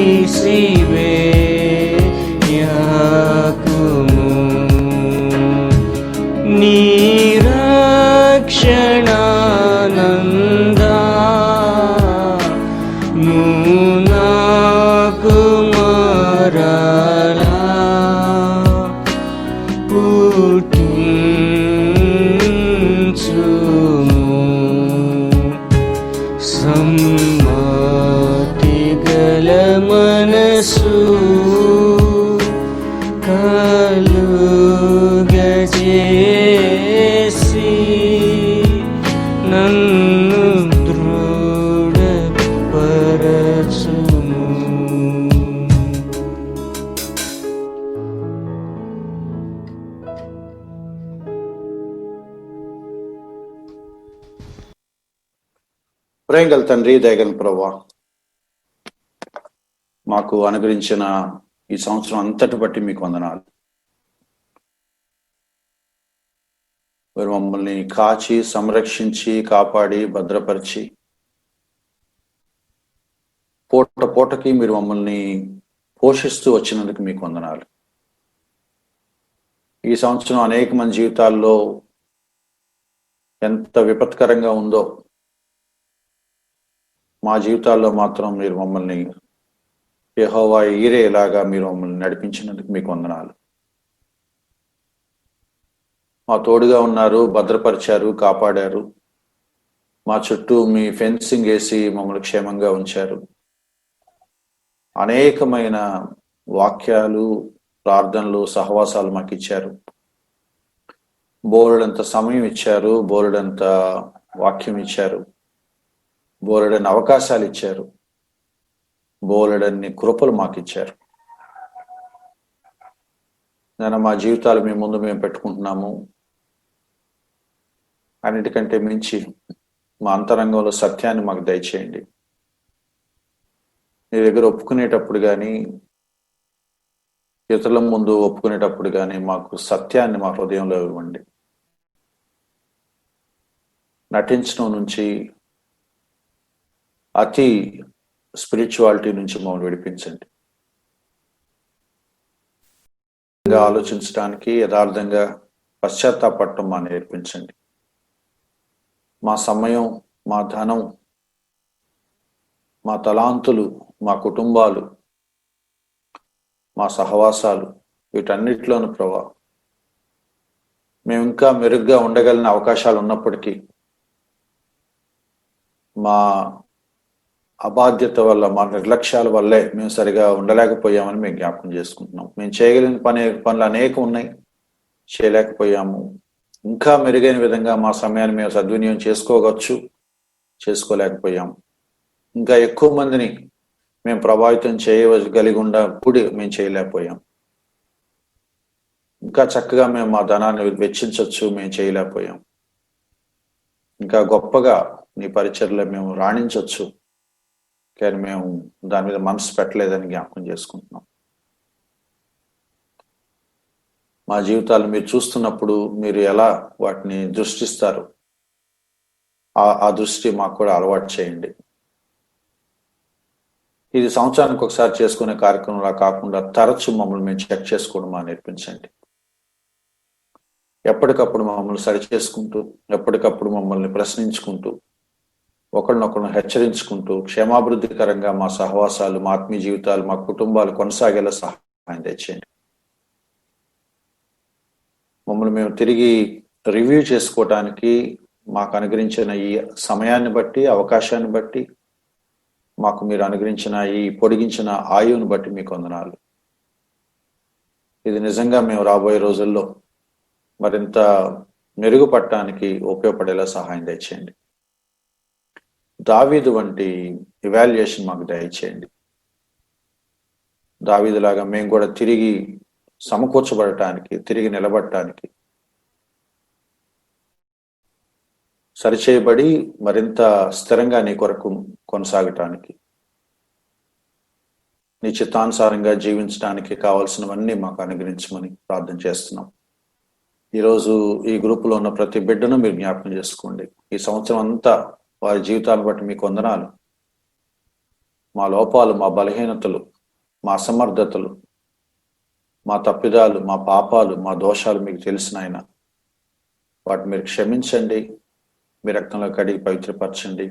తీసివేయకుము. నీ రక్షణానందా నాకు మరలా పుట్టించుము. సమ్మతి గల మనసు కలుగజేసి నన్ను దృఢపరచుము. ప్రేమగల తండ్రి, దయగల ప్రభువా, మాకు అనుగ్రహించిన ఈ సంవత్సరం అంతటి బట్టి మీకు వందనాలు. మీరు మమ్మల్ని కాచి, సంరక్షించి, కాపాడి, భద్రపరిచి, పూట పూటకి మీరు మమ్మల్ని పోషిస్తూ వచ్చినందుకు మీకు వందనాలు. ఈ సంవత్సరం అనేక మంది జీవితాల్లో ఎంత విపత్కరంగా ఉందో, మా జీవితాల్లో మాత్రం మీరు మమ్మల్ని యెహోవా ఈరేలాగా మీరు మమ్మల్ని నడిపించినందుకు మీకు వందనాలు. మా తోడుగా ఉన్నారు, భద్రపరిచారు, కాపాడారు. మా చుట్టూ మీ ఫెన్సింగ్ వేసి మమ్మల్ని క్షేమంగా ఉంచారు. అనేకమైన వాక్యాలు, ప్రార్థనలు, సహవాసాలు మాకు ఇచ్చారు. బోలెడంత సమయం ఇచ్చారు, బోలెడంత వాక్యం ఇచ్చారు, బోలెడన్ని అవకాశాలు ఇచ్చారు, బోలెడన్ని కృపలు మాకు ఇచ్చారు. నేను మా జీవితాలు మీ ముందు మేము పెట్టుకుంటున్నాము. అన్నిటికంటే మించి మా అంతరంగంలో సత్యాన్ని మాకు దయచేయండి. మీ దగ్గర ఒప్పుకునేటప్పుడు కానీ, ఇతరుల ముందు ఒప్పుకునేటప్పుడు కానీ మాకు సత్యాన్ని మా హృదయంలో ఇవ్వండి. నటించడం నుంచి, అతి స్పిరిచువాలిటీ నుంచి మమ్మల్ని విడిపించండి. ఆలోచించడానికి, యథార్థంగా పశ్చాత్తాపడటం మా నేర్పించండి. మా సమయం, మా ధనం, మా తలాంతులు, మా కుటుంబాలు, మా సహవాసాలు, వీటన్నిటిలోనూ ప్రభా మేము ఇంకా మెరుగ్గా ఉండగలిగిన అవకాశాలు ఉన్నప్పటికీ మా అబాధ్యత వల్ల, మా నిర్లక్ష్యాల వల్లే మేము సరిగా ఉండలేకపోయామని మేము జ్ఞాపకం చేసుకుంటున్నాం. మేము చేయగలిగిన పనులు అనేకం ఉన్నాయి, చేయలేకపోయాము. ఇంకా మెరుగైన విధంగా మా సమయాన్ని మేము సద్వినియోగం చేసుకోలేకపోయాము. ఇంకా ఎక్కువ మందిని మేము ప్రభావితం చేయగలిగుండా కూడి మేము చేయలేకపోయాం. ఇంకా చక్కగా మేము మా ధనాన్ని వెచ్చించవచ్చు, మేము చేయలేకపోయాం. ఇంకా గొప్పగా నీ పరిచర్లో మేము రాణించవచ్చు, కానీ మేము దాని మీద మనసు పెట్టలేదని జ్ఞాపకం చేసుకుంటున్నాం. మా జీవితాలు మీరు చూస్తున్నప్పుడు మీరు ఎలా వాటిని దృష్టిస్తారు, ఆ దృష్టి మాకు కూడా అలవాటు చేయండి. ఇది సంవత్సరానికి ఒకసారి చేసుకునే కార్యక్రమంలా కాకుండా తరచు మమ్మల్ని మేము చెక్ చేసుకోవడం మా నేర్పించండి. ఎప్పటికప్పుడు మమ్మల్ని సరి చేసుకుంటూ, ఎప్పటికప్పుడు మమ్మల్ని ప్రశ్నించుకుంటూ, ఒకరినొకరిని హెచ్చరించుకుంటూ, క్షేమాభివృద్ధికరంగా మా సహవాసాలు, మా ఆత్మీయ జీవితాలు, మా కుటుంబాలు కొనసాగేలా సహాయం తెచ్చేయండి. మమ్మల్ని మేము తిరిగి రివ్యూ చేసుకోవటానికి మాకు అనుగ్రహించిన ఈ సమయాన్ని బట్టి, అవకాశాన్ని బట్టి, మాకు మీరు అనుగ్రహించిన ఈ పొడిగించిన ఆయువుని బట్టి మీకు వందనాలు. ఇది నిజంగా మేము రాబోయే రోజుల్లో మరింత మెరుగుపడటానికి ఉపయోగపడేలా సహాయం దయచేయండి. దావీదు వంటి ఇవాల్యుయేషన్ మాకు దయచేయండి. దావీదులాగా మేము కూడా తిరిగి సమకూర్చబడటానికి, తిరిగి నిలబడటానికి, సరిచేయబడి మరింత స్థిరంగా నీ కొరకు కొనసాగటానికి, నీ చిత్తానుసారంగా జీవించడానికి కావాల్సినవన్నీ మాకు అనుగ్రహించమని ప్రార్థన చేస్తున్నాం. ఈరోజు ఈ గ్రూపులో ఉన్న ప్రతి బిడ్డను మీరు జ్ఞాపకం చేసుకోండి. ఈ సంవత్సరం అంతా వారి జీవితాలను బట్టి మీకు వందనాలు. మా లోపాలు, మా బలహీనతలు, మా అసమర్థతలు, మా తప్పిదాలు, మా పాపాలు, మా దోషాలు మీకు తెలిసిన ఆయన, వాటిని మీరు క్షమించండి, మీ రక్తంలో కడిగి పవిత్రపరచండి.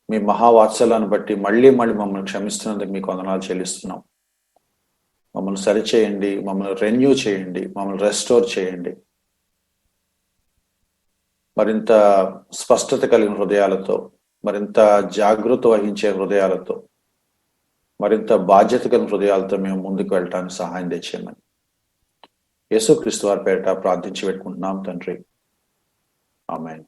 మీ మహావాత్సలాన్ని బట్టి మళ్ళీ మమ్మల్ని క్షమిస్తున్నందుకు మీకు వందనాలు చెల్లిస్తున్నాం. మమ్మల్ని సరిచేయండి, మమ్మల్ని రెన్యూ చేయండి, మమ్మల్ని రెస్టోర్ చేయండి. మరింత స్పష్టత కలిగిన హృదయాలతో, మరింత జాగృత వహించే హృదయాలతో, మరింత బాధ్యత కలిగిన హృదయాలతో మేము ముందుకు వెళ్ళటానికి సహాయం తెచ్చేయమని యేసుక్రీస్తు వారి పేరిట ప్రార్థించి పెట్టుకుంటున్నాం తండ్రి. ఆమేన్.